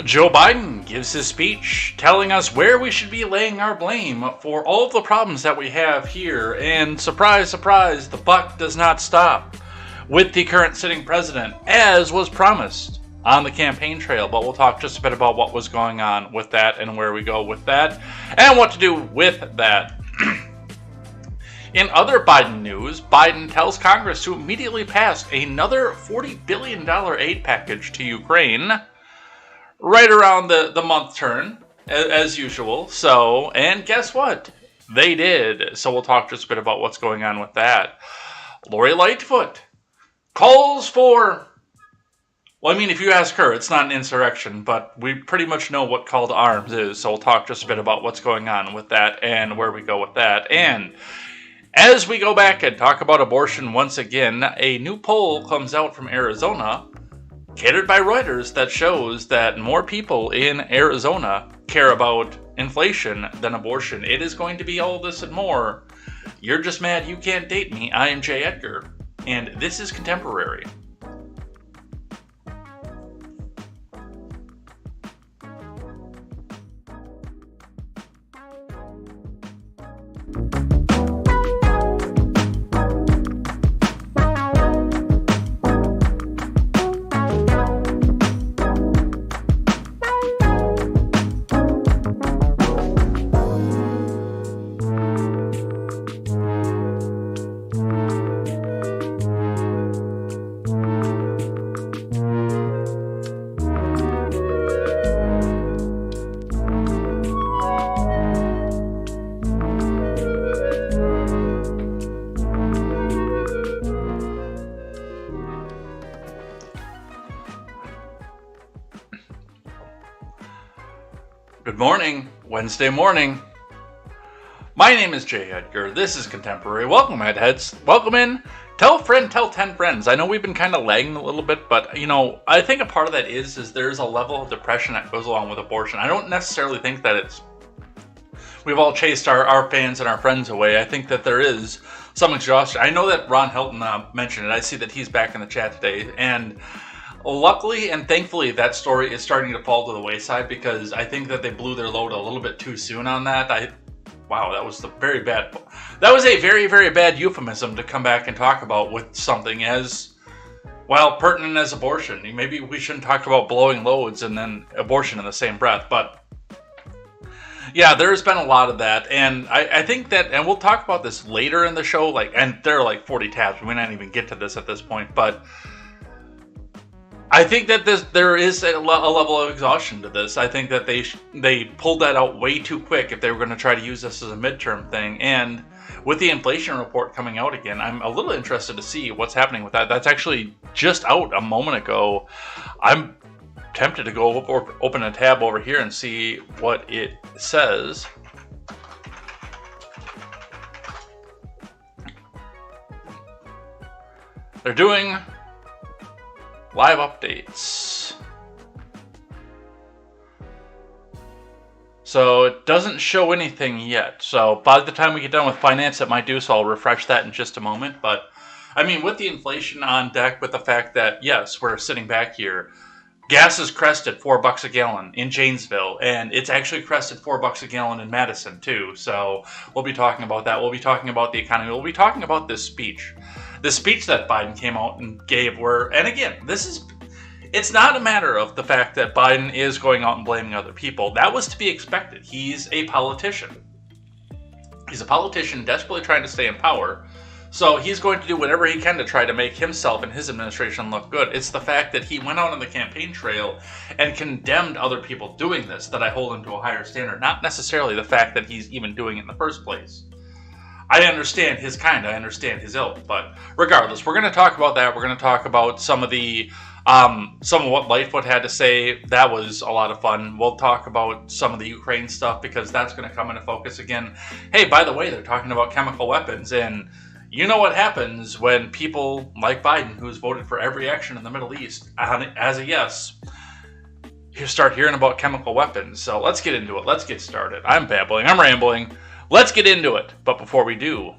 Joe Biden gives his speech telling us where we should be laying our blame for all of the problems that we have here. And surprise, surprise, the buck does not stop with the current sitting president, as was promised on the campaign trail. But we'll talk just a bit about what was going on with that and where we go with that and what to do with that. In other Biden news, Biden tells Congress to immediately pass another $40 billion aid package to Ukraine right around the month turn, as usual. So, and guess what? They did. So we'll talk just a bit about what's going on with that. Lori Lightfoot calls for... Well, I mean, if you ask her, it's not an insurrection, but we pretty much know what call to arms is. So we'll talk just a bit about what's going on with that and where we go with that. And as we go back and talk about abortion once again, a new poll comes out from Arizona, catered by Reuters, that shows that more people in Arizona care about inflation than abortion. It is going to be all this and more. You're just mad you can't date me. I am Jay Edgar, and this is Contemporary. Good morning, Wednesday morning. My name is Jay Edgar. This is Contemporary. Welcome, Headheads. Welcome in. Tell a friend, tell 10 friends. I know we've been kind of lagging a little bit, but, I think a part of that is there's a level of depression that goes along with abortion. I don't necessarily think that we've all chased our fans and our friends away. I think that there is some exhaustion. I know that Ron Hilton mentioned it. I see that he's back in the chat today, and luckily and thankfully, that story is starting to fall to the wayside, because I think that they blew their load a little bit too soon on that. Wow, that was very bad. That was a very, very bad euphemism to come back and talk about with something as, pertinent as abortion. Maybe we shouldn't talk about blowing loads and then abortion in the same breath, but yeah, there's been a lot of that, and I think that, and we'll talk about this later in the show, and there are 40 tabs. We may not even get to this at this point, but I think that there is a level of exhaustion to this. I think that they pulled that out way too quick if they were going to try to use this as a midterm thing. And with the inflation report coming out again, I'm a little interested to see what's happening with that. That's actually just out a moment ago. I'm tempted to go open a tab over here and see what it says. They're doing live updates. So it doesn't show anything yet. So by the time we get done with finance, it might do. So I'll refresh that in just a moment. But I mean, with the inflation on deck, with the fact that, yes, we're sitting back here, gas is crested $4 a gallon in Janesville, and it's actually crested $4 a gallon in Madison too. So we'll be talking about that. We'll be talking about the economy. We'll be talking about this speech. The speech that Biden came out and gave and again, it's not a matter of the fact that Biden is going out and blaming other people. That was to be expected. He's a politician. He's a politician desperately trying to stay in power. So he's going to do whatever he can to try to make himself and his administration look good. It's the fact that he went out on the campaign trail and condemned other people doing this that I hold him to a higher standard, not necessarily the fact that he's even doing it in the first place. I understand his kind, I understand his ilk, but regardless, we're going to talk about that. We're going to talk about some of what Lightfoot had to say. That was a lot of fun. We'll talk about some of the Ukraine stuff, because that's going to come into focus again. Hey, by the way, they're talking about chemical weapons, and you know what happens when people like Biden, who's voted for every action in the Middle East as a yes, you start hearing about chemical weapons. So let's get into it. Let's get started. I'm babbling. I'm rambling. Let's get into it. But before we do,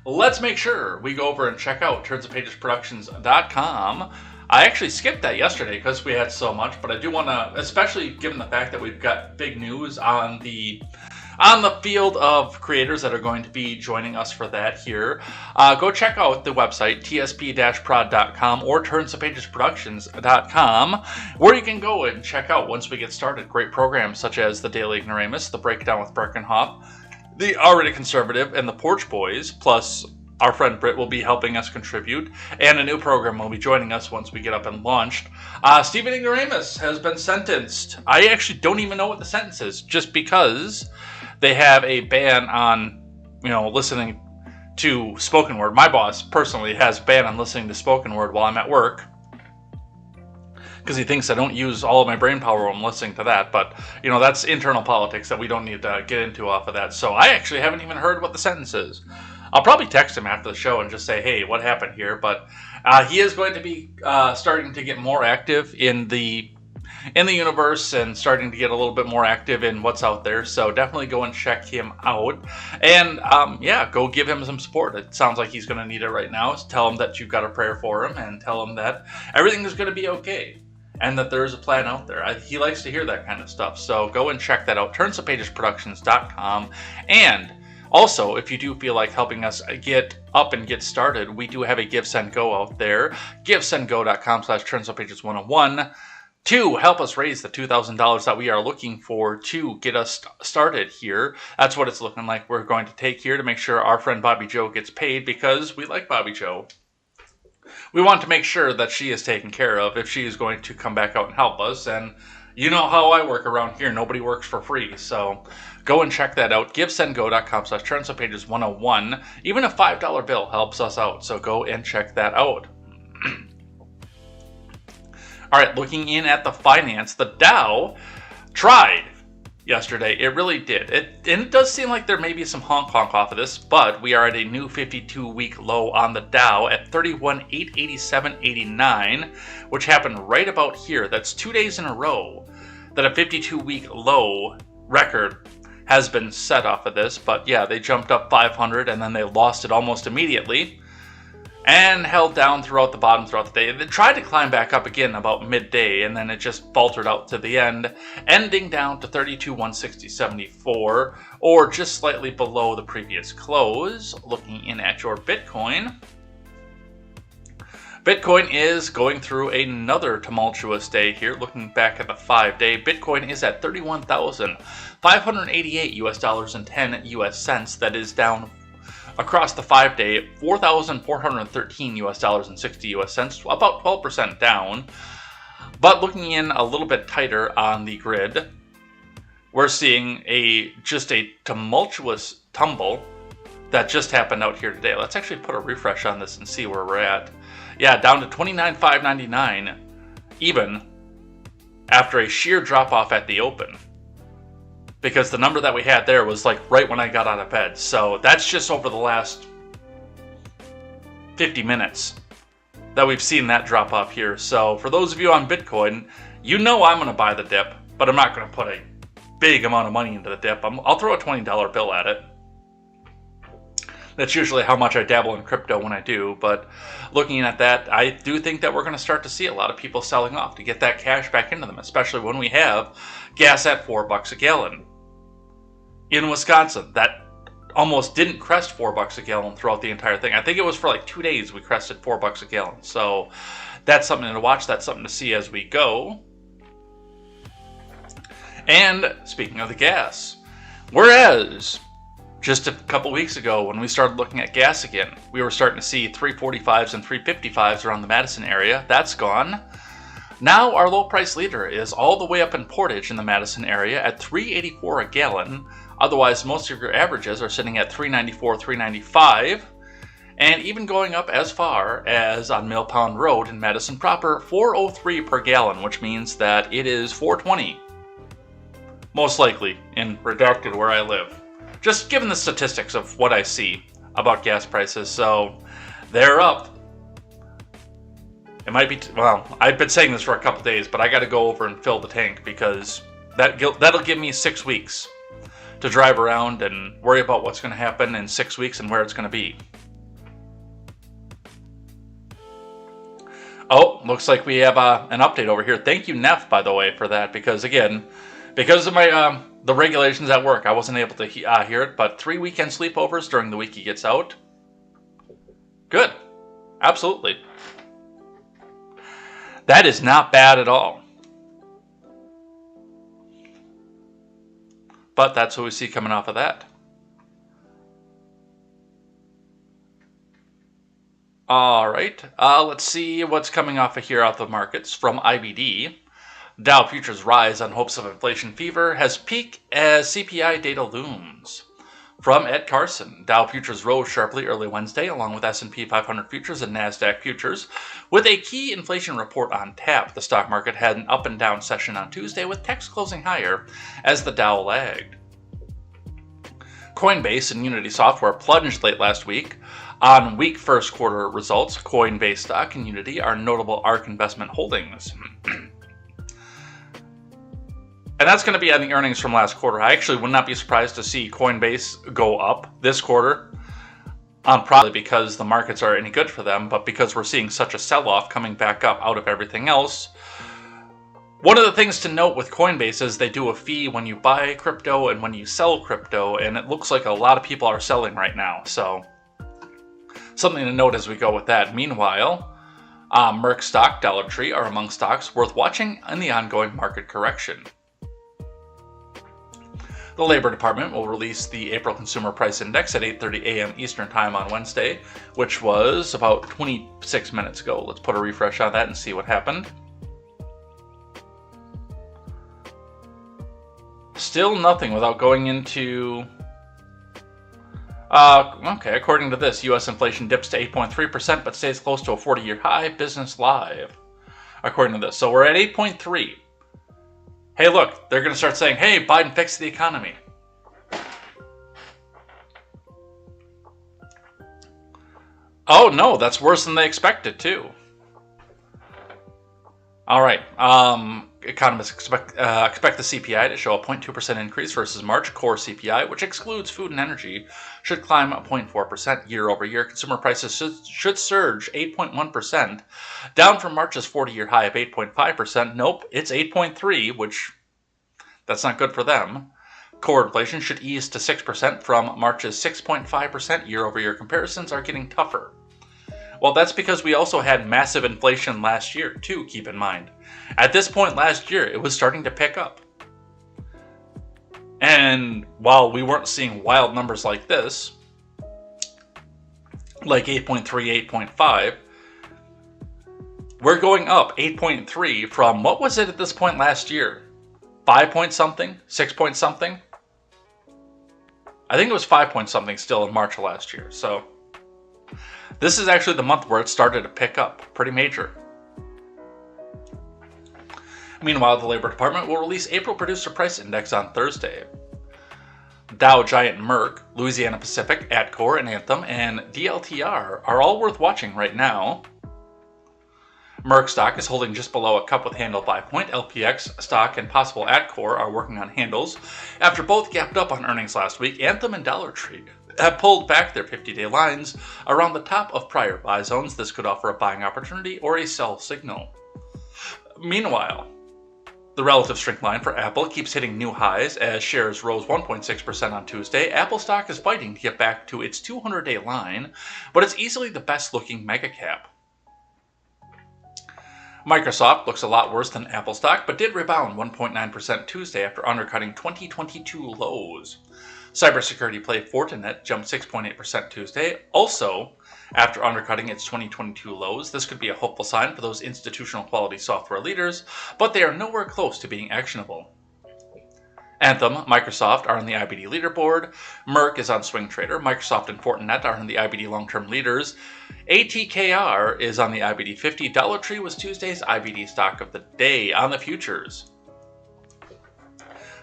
let's make sure we go over and check out turnsofpagesproductions.com. I actually skipped that yesterday because we had so much, but I do want to, especially given the fact that we've got big news on the field of creators that are going to be joining us for that here. Go check out the website, tsp-prod.com or turnsofpagesproductions.com, where you can go and check out, once we get started, great programs such as the Daily Ignoramus, the Breakdown with Birkenhoff, the Already Conservative, and the Porch Boys, plus our friend Britt will be helping us contribute, and a new program will be joining us once we get up and launched. Stephen Ignoramus has been sentenced. I actually don't even know what the sentence is, just because they have a ban on, listening to spoken word. My boss personally has a ban on listening to spoken word while I'm at work, because he thinks I don't use all of my brain power when I'm listening to that. But, that's internal politics that we don't need to get into off of that. So I actually haven't even heard what the sentence is. I'll probably text him after the show and just say, hey, what happened here? But he is going to be starting to get more active in the universe and starting to get a little bit more active in what's out there. So definitely go and check him out. And go give him some support. It sounds like he's going to need it right now. So tell him that you've got a prayer for him and tell him that everything is going to be okay and that there is a plan out there. He likes to hear that kind of stuff. So go and check that out, turnsofpagesproductions.com. And also, if you do feel like helping us get up and get started, we do have a Give, Send, Go out there. GiveSendGo.com/turnsofpages101 to help us raise the $2,000 that we are looking for to get us started here. That's what it's looking like we're going to take here to make sure our friend Bobby Joe gets paid, because we like Bobby Joe. We want to make sure that she is taken care of if she is going to come back out and help us. And you know how I work around here. Nobody works for free. So go and check that out. GiveSendGo.com/turnsofpages101. Even a $5 bill helps us out. So go and check that out. All right, looking in at the finance, the Dow tried yesterday. It really did. It does seem like there may be some honk off of this, but we are at a new 52-week low on the Dow at 31,887.89, which happened right about here. That's 2 days in a row that a 52-week low record has been set off of this. But yeah, they jumped up 500 and then they lost it almost immediately and held down throughout the bottom throughout the day. They tried to climb back up again about midday, and then it just faltered out to the end, ending down to 32,160.74, or just slightly below the previous close. Looking in at your Bitcoin, Bitcoin is going through another tumultuous day here. Looking back at the 5-day, Bitcoin is at $31,588.10. That is down across the 5-day, $4,413.60, about 12% down. But looking in a little bit tighter on the grid, we're seeing just a tumultuous tumble that just happened out here today. Let's actually put a refresh on this and see where we're at. Yeah, down to 29,599, even after a sheer drop off at the open, because the number that we had there was like right when I got out of bed. So that's just over the last 50 minutes that we've seen that drop off here. So for those of you on Bitcoin, I'm going to buy the dip, but I'm not going to put a big amount of money into the dip. I'll throw a $20 bill at it. That's usually how much I dabble in crypto when I do. But looking at that, I do think that we're going to start to see a lot of people selling off to get that cash back into them, especially when we have gas at $4 a gallon. In Wisconsin, that almost didn't crest $4 a gallon throughout the entire thing. I think it was for like 2 days we crested $4 a gallon. So that's something to watch. That's something to see as we go. And speaking of the gas, whereas just a couple weeks ago when we started looking at gas again, we were starting to see 345s and 355s around the Madison area. That's gone. Now our low price leader is all the way up in Portage in the Madison area at $3.84 a gallon. Otherwise, most of your averages are sitting at $3.94, $3.95, and even going up as far as on Mill Pond Road in Madison proper, $4.03 per gallon, which means that it is $4.20, most likely, in redacted where I live. Just given the statistics of what I see about gas prices, so they're up. It might be, I've been saying this for a couple days, but I got to go over and fill the tank, because that'll give me 6 weeks to drive around and worry about what's going to happen in 6 weeks and where it's going to be. Oh, looks like we have an update over here. Thank you, Neff, by the way, for that, because again, because of my the regulations at work, I wasn't able to hear it. But 3 weekend sleepovers during the week he gets out. Good, absolutely. That is not bad at all. But that's what we see coming off of that. All right, let's see what's coming off of here out the markets from IBD. Dow futures rise on hopes of inflation fever has peaked as CPI data looms. From Ed Carson, Dow futures rose sharply early Wednesday, along with S&P 500 futures and NASDAQ futures. With a key inflation report on tap, the stock market had an up and down session on Tuesday, with techs closing higher as the Dow lagged. Coinbase and Unity Software plunged late last week on weak first quarter results. Coinbase stock and Unity are notable ARK investment holdings. And that's going to be on the earnings from last quarter. I actually would not be surprised to see Coinbase go up this quarter, probably because the markets are any good for them, but because we're seeing such a sell-off coming back up out of everything else. One of the things to note with Coinbase is they do a fee when you buy crypto and when you sell crypto, and it looks like a lot of people are selling right now. So something to note as we go with that. Meanwhile, Merck stock, Dollar Tree are among stocks worth watching in the ongoing market correction. The Labor Department will release the April Consumer Price Index at 8:30 a.m. Eastern Time on Wednesday, which was about 26 minutes ago. Let's put a refresh on that and see what happened. Still nothing without going into... okay, according to this, U.S. inflation dips to 8.3% but stays close to a 40-year high. Business Live, according to this. So we're at 8.3. Hey, look, they're going to start saying, hey, Biden fixed the economy. Oh, no, that's worse than they expected, too. All right. Economists expect the CPI to show a 0.2% increase versus March. Core CPI, which excludes food and energy, should climb 0.4% year over year. Consumer prices should surge 8.1%, down from March's 40-year high of 8.5%. Nope, it's 8.3%, which that's not good for them. Core inflation should ease to 6% from March's 6.5%. Year over year comparisons are getting tougher. Well, that's because we also had massive inflation last year, too, keep in mind. At this point last year, it was starting to pick up. And while we weren't seeing wild numbers like this, like 8.3, 8.5, we're going up 8.3 from, what was it at this point last year? 5 point something? 6 point something? I think it was 5 point something still in March of last year, so... This is actually the month where it started to pick up. Pretty major. Meanwhile, the Labor Department will release April Producer Price Index on Thursday. Dow giant Merck, Louisiana Pacific, Atcor, and Anthem, and DLTR are all worth watching right now. Merck stock is holding just below a cup with handle buy point. LPX stock and possible Atcor are working on handles. After both gapped up on earnings last week, Anthem and Dollar Tree have pulled back their 50-day lines around the top of prior buy zones. This could offer a buying opportunity or a sell signal. Meanwhile, the relative strength line for Apple keeps hitting new highs as shares rose 1.6% on Tuesday. Apple stock is fighting to get back to its 200-day line, but it's easily the best-looking mega cap. Microsoft looks a lot worse than Apple stock, but did rebound 1.9% Tuesday after undercutting 2022 lows. Cybersecurity play Fortinet jumped 6.8% Tuesday, also after undercutting its 2022 lows. This could be a hopeful sign for those institutional quality software leaders, but they are nowhere close to being actionable. Anthem, Microsoft are on the IBD leaderboard. Merck is on Swing Trader. Microsoft and Fortinet are on the IBD long-term leaders. ATKR is on the IBD 50. Dollar Tree was Tuesday's IBD stock of the day on the futures.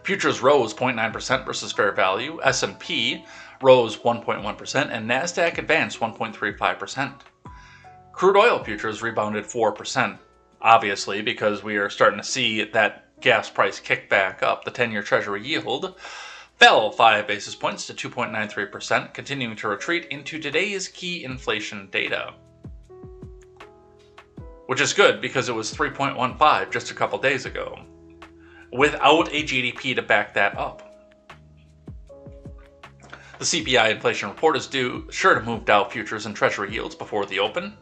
Futures rose 0.9% versus fair value. S&P rose 1.1%, and NASDAQ advanced 1.35%. Crude oil futures rebounded 4%, obviously, because we are starting to see that gas price kick back up. The 10-year Treasury yield fell 5 basis points to 2.93%, continuing to retreat into today's key inflation data. which is good because it was 3.15 just a couple days ago, without a GDP to back that up. The CPI inflation report is sure to move Dow futures and Treasury yields before the open.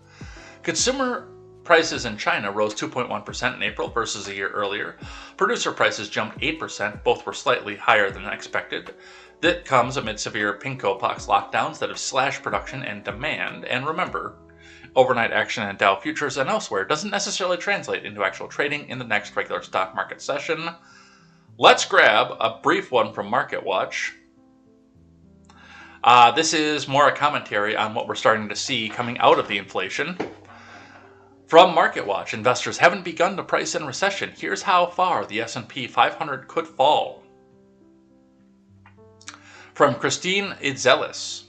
Consumer prices in China rose 2.1% in April versus a year earlier. Producer prices jumped 8%, both were slightly higher than expected. That comes amid severe pinkpox lockdowns that have slashed production and demand. And remember, overnight action in Dow futures and elsewhere doesn't necessarily translate into actual trading in the next regular stock market session. Let's grab a brief one from MarketWatch. This is more a commentary on what we're starting to see coming out of the inflation. From MarketWatch, investors haven't begun to price in recession. Here's how far the S&P 500 could fall. From Christine Idzelis.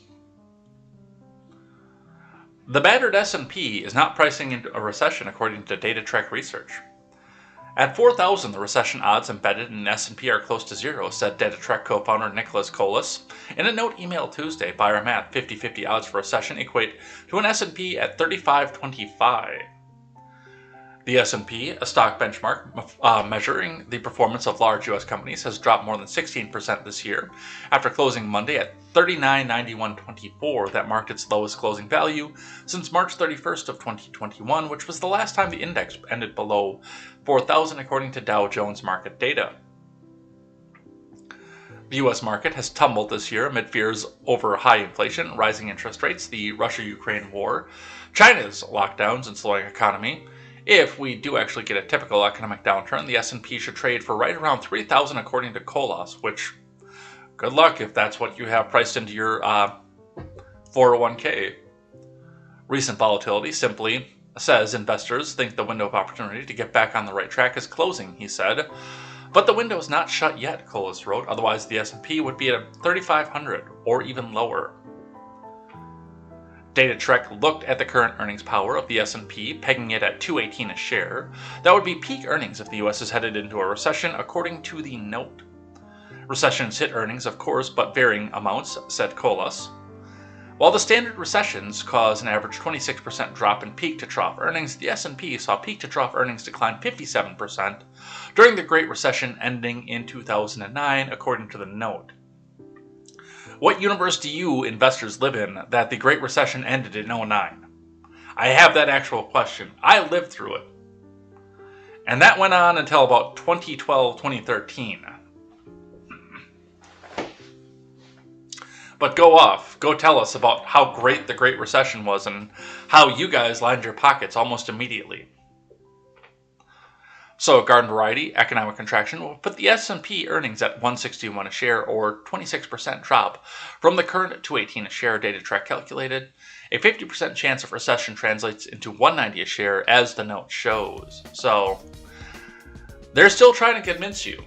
The battered S&P is not pricing into a recession according to DataTrek research. At 4,000, the recession odds embedded in S&P are close to zero, said DataTrek co-founder Nicholas Colas. In a note emailed Tuesday, buyer math 50-50 odds for recession equate to an S&P at 3525. The S&P, a stock benchmark measuring the performance of large U.S. companies, has dropped more than 16% this year, after closing Monday at 3991.24. That marked its lowest closing value since March 31st of 2021, which was the last time the index ended below 4,000, according to Dow Jones market data. The U.S. market has tumbled this year amid fears over high inflation, rising interest rates, the Russia-Ukraine war, China's lockdowns, and slowing economy. If we do actually get a typical economic downturn, the S&P should trade for right around 3,000 according to Colas, which, good luck if that's what you have priced into your 401k. Recent volatility simply says investors think the window of opportunity to get back on the right track is closing, he said. But the window is not shut yet, Colas wrote, otherwise the S&P would be at 3,500 or even lower. DataTrek looked at the current earnings power of the S&P, pegging it at $218 a share. That would be peak earnings if the U.S. is headed into a recession, according to the note. Recessions hit earnings, of course, but varying amounts, said Colas. While the standard recessions cause an average 26% drop in peak-to-trough earnings, the S&P saw peak-to-trough earnings decline 57% during the Great Recession ending in 2009, according to the note. What universe do you investors live in that the Great Recession ended in 2009? I have that actual question. I lived through it. And that went on until about 2012, 2013. But go off. Go tell us about how great the Great Recession was and how you guys lined your pockets almost immediately. So, garden variety economic contraction will put the S&P earnings at $161 a share, or 26% drop from the current $218 a share. DataTrek calculated a 50% chance of recession translates into $190 a share, as the note shows. So, they're still trying to convince you.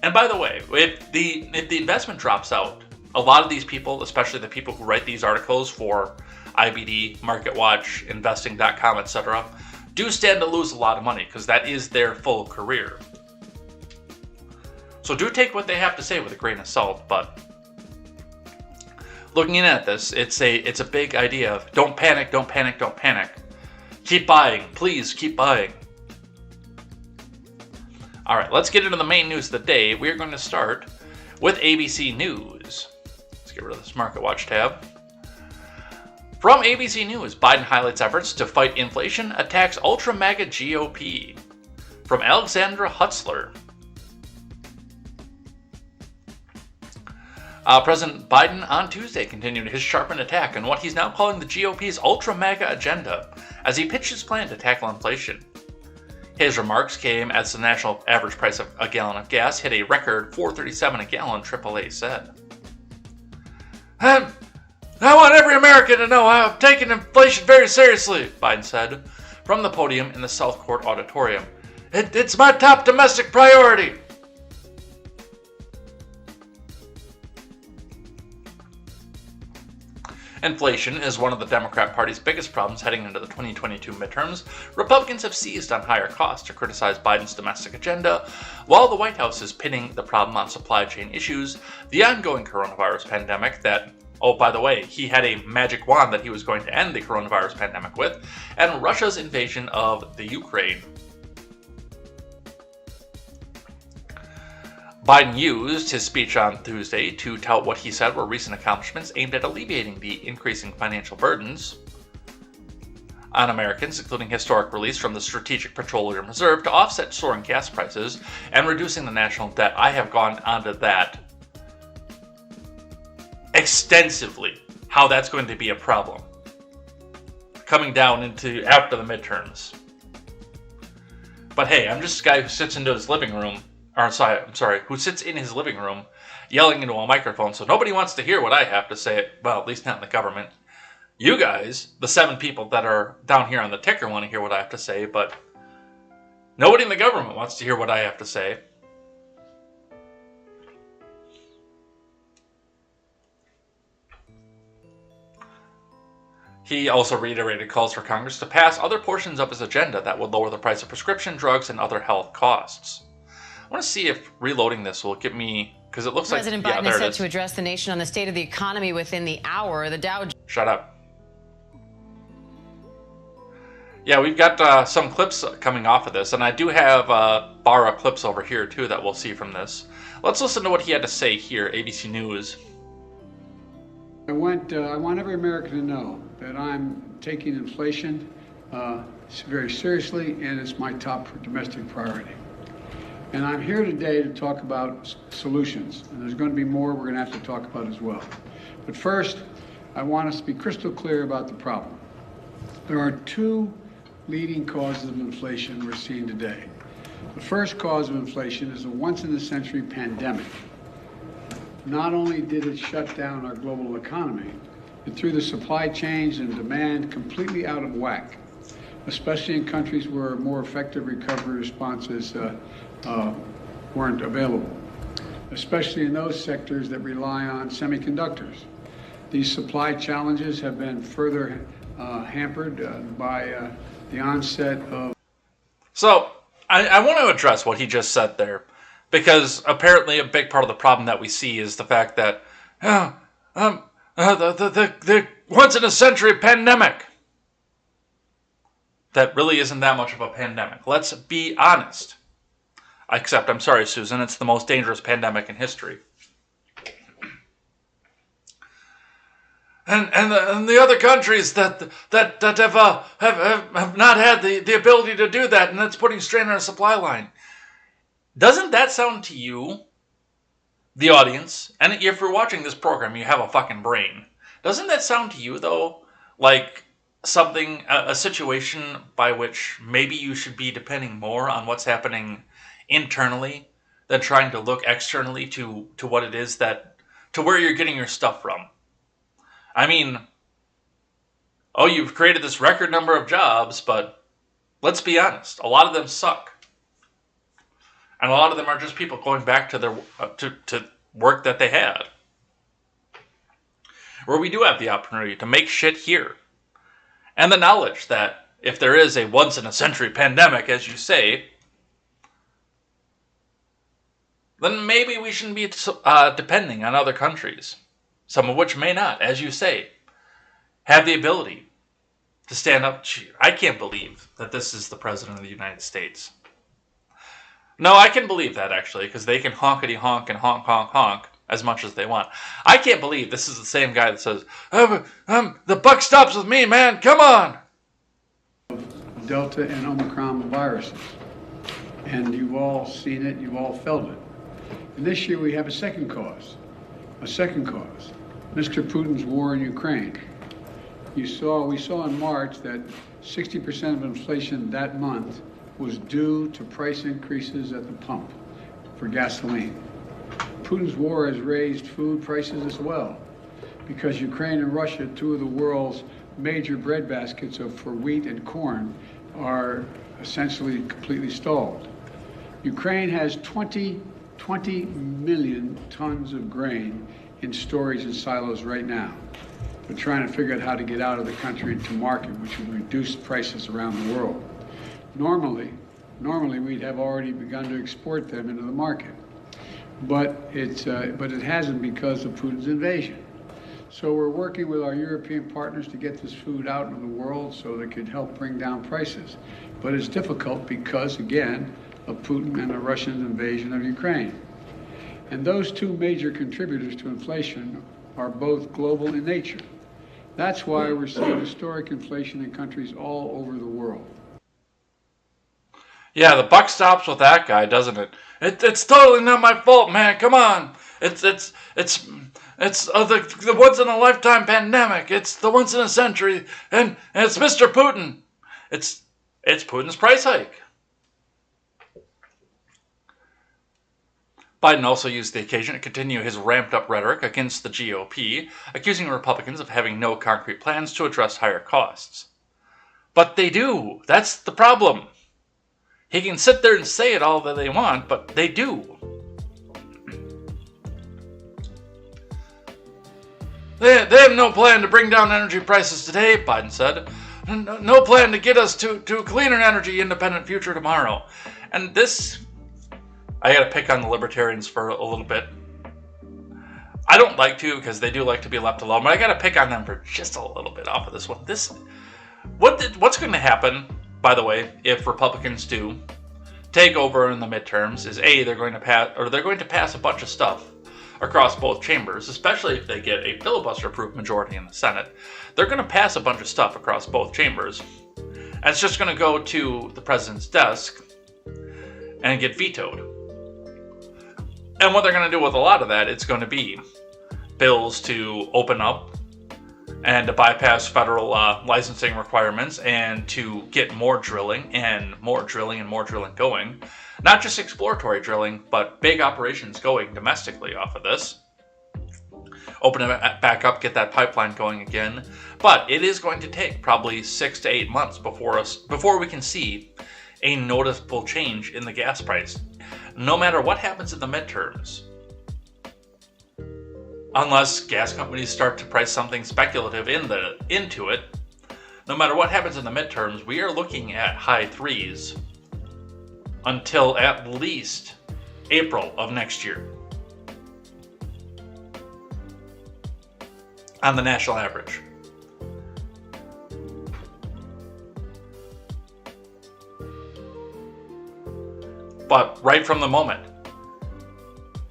And by the way, if the investment drops out, a lot of these people, especially the people who write these articles for IBD, MarketWatch, Investing.com, etc., do stand to lose a lot of money because that is their full career. So do take what they have to say with a grain of salt, but looking at this, it's a big idea of don't panic, don't panic, don't panic. Keep buying, please keep buying. All right, let's get into the main news of the day. We're going to start with ABC News. Let's get rid of this MarketWatch tab. From ABC News, Biden highlights efforts to fight inflation, attacks ultra-MAGA GOP. From Alexandra Hutzler. President Biden on Tuesday continued his sharpened attack on what he's now calling the GOP's ultra-MAGA agenda as he pitched his plan to tackle inflation. His remarks came as the national average price of a gallon of gas hit a record $4.37 a gallon, AAA said. I want every American to know I'm taking inflation very seriously, Biden said from the podium in the South Court Auditorium. It's my top domestic priority. Inflation is one of the Democrat Party's biggest problems heading into the 2022 midterms. Republicans have seized on higher costs to criticize Biden's domestic agenda, while the White House is pinning the problem on supply chain issues, the ongoing coronavirus pandemic that Oh, by the way, he had a magic wand that he was going to end the coronavirus pandemic with, and Russia's invasion of the Ukraine. Biden used his speech on Tuesday to tout what he said were recent accomplishments aimed at alleviating the increasing financial burdens on Americans, including historic release from the Strategic Petroleum Reserve to offset soaring gas prices and reducing the national debt. I have gone onto that extensively, how that's going to be a problem coming down into after the midterms. But hey, I'm just a guy who sits into his living room, who sits in his living room yelling into a microphone, so nobody wants to hear what I have to say. Well, at least not in the government. You guys, the 7 people that are down here on the ticker, want to hear what I have to say, but nobody in the government wants to hear what I have to say. He also reiterated calls for Congress to pass other portions of his agenda that would lower the price of prescription drugs and other health costs. I want to see if reloading this will get me, because it looks President like... Biden is set to address the nation on the state of the economy within the hour. The Dow... Shut up. Yeah, we've got some clips coming off of this, and I do have bar of clips over here, too, that we'll see from this. Let's listen to what he had to say here, ABC News. I want every American to know that I'm taking inflation very seriously, and it's my top domestic priority. And I'm here today to talk about solutions, and there's going to be more we're going to have to talk about as well. But first, I want us to be crystal clear about the problem. There are 2 leading causes of inflation we're seeing today. The first cause of inflation is a once-in-a-century pandemic. Not only did it shut down our global economy, it threw the supply chains and demand completely out of whack, especially in countries where more effective recovery responses weren't available, especially in those sectors that rely on semiconductors. These supply challenges have been further hampered by the onset of... So, I want to address what he just said there, because apparently a big part of the problem that we see is the fact that the once-in-a-century pandemic. That really isn't that much of a pandemic. Let's be honest. Except, I'm sorry, Susan, it's the most dangerous pandemic in history. And the other countries that have not had the ability to do that, and that's putting strain on our supply line. Doesn't that sound to you, the audience, and if you're watching this program, you have a fucking brain. Doesn't that sound to you, though, like something, a situation by which maybe you should be depending more on what's happening internally than trying to look externally to what it is that, to where you're getting your stuff from? I mean, oh, you've created this record number of jobs, but let's be honest, a lot of them suck. And a lot of them are just people going back to their to work that they had. Where we do have the opportunity to make shit here. And the knowledge that if there is a once-in-a-century pandemic, as you say, then maybe we shouldn't be depending on other countries. Some of which may not, as you say, have the ability to stand up. I can't believe that this is the President of the United States. No, I can believe that, actually, because they can honkety-honk and honk as much as they want. I can't believe this is the same guy that says, the buck stops with me, man, come on! Delta and Omicron viruses. And you've all seen it, you've all felt it. And this year we have a second cause. Mr. Putin's war in Ukraine. We saw in March that 60% of inflation that month was due to price increases at the pump for gasoline. Putin's war has raised food prices as well, because Ukraine and Russia, 2 of the world's major bread baskets for wheat and corn, are essentially completely stalled. Ukraine has 20 million tons of grain in storage in silos right now. We're trying to figure out how to get out of the country to market, which would reduce prices around the world. Normally we'd have already begun to export them into the market, but it hasn't because of Putin's invasion. So we're working with our European partners to get this food out in the world so that it could help bring down prices. But it's difficult because, again, of Putin and the Russian invasion of Ukraine. And those two major contributors to inflation are both global in nature. That's why we're seeing historic inflation in countries all over the world. Yeah, the buck stops with that guy, doesn't it? It's totally not my fault, man. Come on. It's the once in a lifetime pandemic. It's the once in a century, and it's Mr. Putin. It's Putin's price hike. Biden also used the occasion to continue his ramped-up rhetoric against the GOP, accusing Republicans of having no concrete plans to address higher costs. But they do. That's the problem. He can sit there and say it all that they want, but they do. They have no plan to bring down energy prices today, Biden said. No plan to get us to a cleaner energy independent future tomorrow. And this, I gotta pick on the libertarians for a little bit. I don't like to, because they do like to be left alone, but I gotta pick on them for just a little bit off of this one. What's going to happen, by the way, if Republicans do take over in the midterms, is they're going to pass a bunch of stuff across both chambers, especially if they get a filibuster-proof majority in the Senate. They're going to pass a bunch of stuff across both chambers, and it's just going to go to the president's desk and get vetoed. And what they're going to do with a lot of that, it's going to be bills to open up and to bypass federal licensing requirements and to get more drilling and more drilling and more drilling going. Not just exploratory drilling, but big operations going domestically off of this. Open it back up, get that pipeline going again. But it is going to take probably 6 to 8 months before we can see a noticeable change in the gas price. No matter what happens in the midterms, unless gas companies start to price something speculative into it, no matter what happens in the midterms, we are looking at high threes until at least April of next year on the national average. But right from the moment,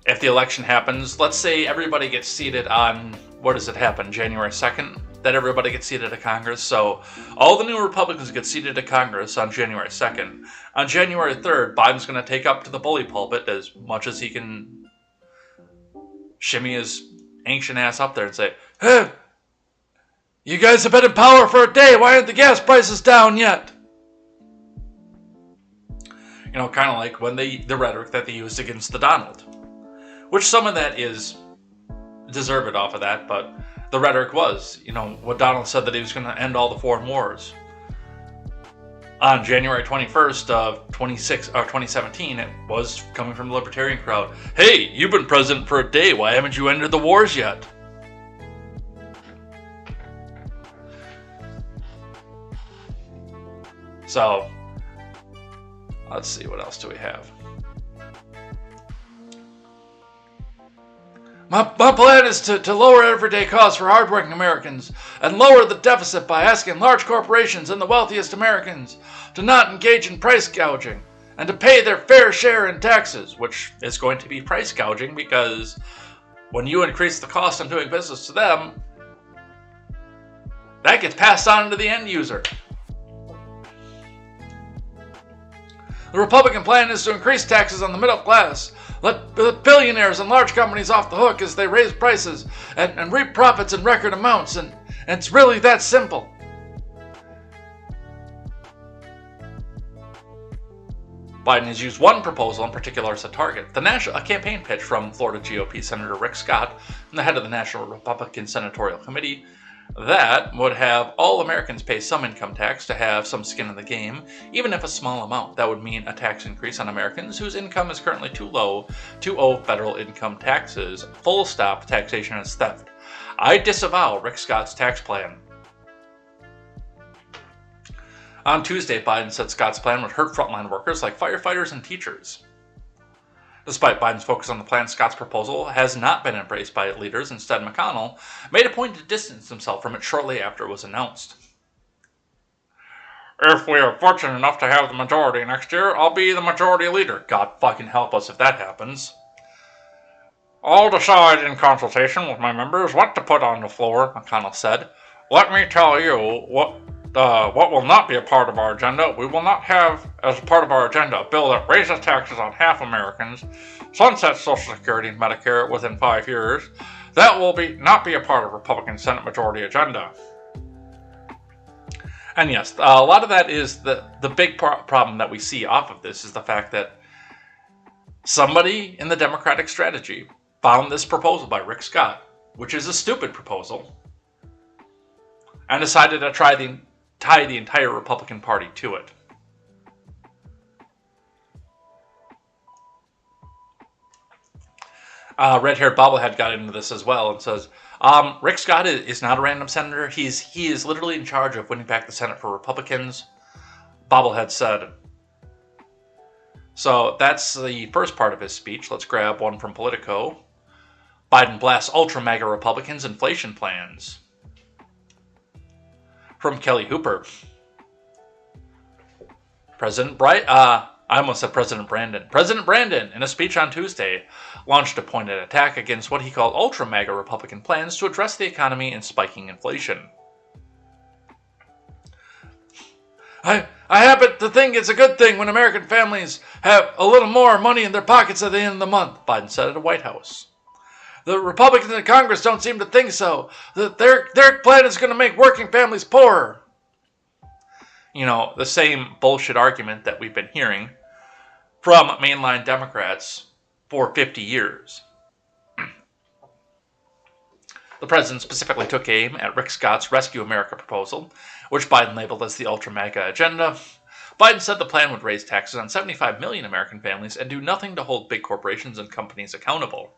if the election happens, let's say everybody gets seated on, what does it happen, January 2nd? That everybody gets seated to Congress. So all the new Republicans get seated to Congress on January 2nd. On January 3rd, Biden's going to take up to the bully pulpit as much as he can shimmy his ancient ass up there and say, "Hey, you guys have been in power for a day. Why aren't the gas prices down yet?" You know, kind of like when the rhetoric that they used against the Donald. Which some of that is deserved off of that, but the rhetoric was, what Donald said, that he was going to end all the foreign wars. On January 21st of 2017, it was coming from the libertarian crowd. Hey, you've been president for a day. Why haven't you ended the wars yet? So, let's see, what else do we have? My plan is to lower everyday costs for hardworking Americans and lower the deficit by asking large corporations and the wealthiest Americans to not engage in price gouging and to pay their fair share in taxes, which is going to be price gouging because when you increase the cost of doing business to them, that gets passed on to the end user. The Republican plan is to increase taxes on the middle class, let billionaires and large companies off the hook as they raise prices and reap profits in record amounts, and it's really that simple. Biden has used one proposal in particular as a target, a campaign pitch from Florida GOP Senator Rick Scott, the head of the National Republican Senatorial Committee, that would have all Americans pay some income tax to have some skin in the game, even if a small amount. That would mean a tax increase on Americans whose income is currently too low to owe federal income taxes. Full stop. Taxation is theft. I disavow Rick Scott's tax plan. On Tuesday, Biden said Scott's plan would hurt frontline workers like firefighters and teachers. Despite Biden's focus on the plan, Scott's proposal has not been embraced by leaders. Instead, McConnell made a point to distance himself from it shortly after it was announced. If we are fortunate enough to have the majority next year, I'll be the majority leader. God fucking help us if that happens. I'll decide in consultation with my members what to put on the floor, McConnell said. Let me tell you what will not be a part of our agenda. We will not have as a part of our agenda a bill that raises taxes on half Americans, sunsets Social Security and Medicare within 5 years. That will not be a part of Republican Senate majority agenda. And yes, a lot of that is the big problem that we see off of this is the fact that somebody in the Democratic strategy found this proposal by Rick Scott, which is a stupid proposal, and decided to tie the entire Republican Party to it. Red-haired bobblehead got into this as well and says, Rick Scott is not a random senator. He is literally in charge of winning back the Senate for Republicans, bobblehead said. So that's the first part of his speech. Let's grab one from Politico. Biden blasts ultra-MAGA Republicans' inflation plans. From Kelly Hooper. President Brandon. President Brandon, in a speech on Tuesday, launched a pointed attack against what he called ultra-MAGA Republican plans to address the economy and spiking inflation. I happen to think it's a good thing when American families have a little more money in their pockets at the end of the month, Biden said at the White House. The Republicans in Congress don't seem to think so. That their plan is going to make working families poorer. You know, the same bullshit argument that we've been hearing from mainline Democrats for 50 years. The president specifically took aim at Rick Scott's Rescue America proposal, which Biden labeled as the ultra-MAGA agenda. Biden said the plan would raise taxes on 75 million American families and do nothing to hold big corporations and companies accountable.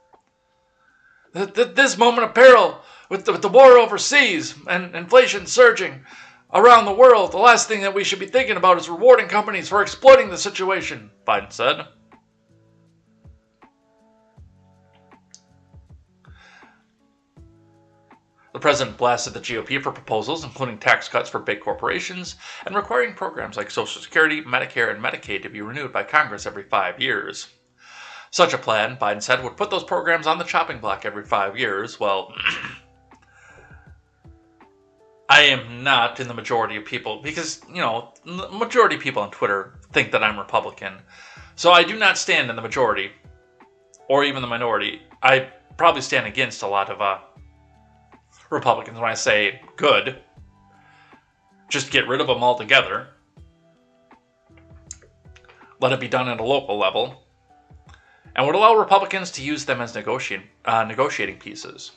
This moment of peril, with the war overseas and inflation surging around the world, the last thing that we should be thinking about is rewarding companies for exploiting the situation, Biden said. The president blasted the GOP for proposals including tax cuts for big corporations and requiring programs like Social Security, Medicare, and Medicaid to be renewed by Congress every 5 years. Such a plan, Biden said, would put those programs on the chopping block every 5 years. Well, I am not in the majority of people because, you know, the majority of people on Twitter think that I'm Republican. So I do not stand in the majority or even the minority. I probably stand against a lot of Republicans when I say good. Just get rid of them altogether. Let it be done at a local level. And would allow Republicans to use them as negotiating pieces.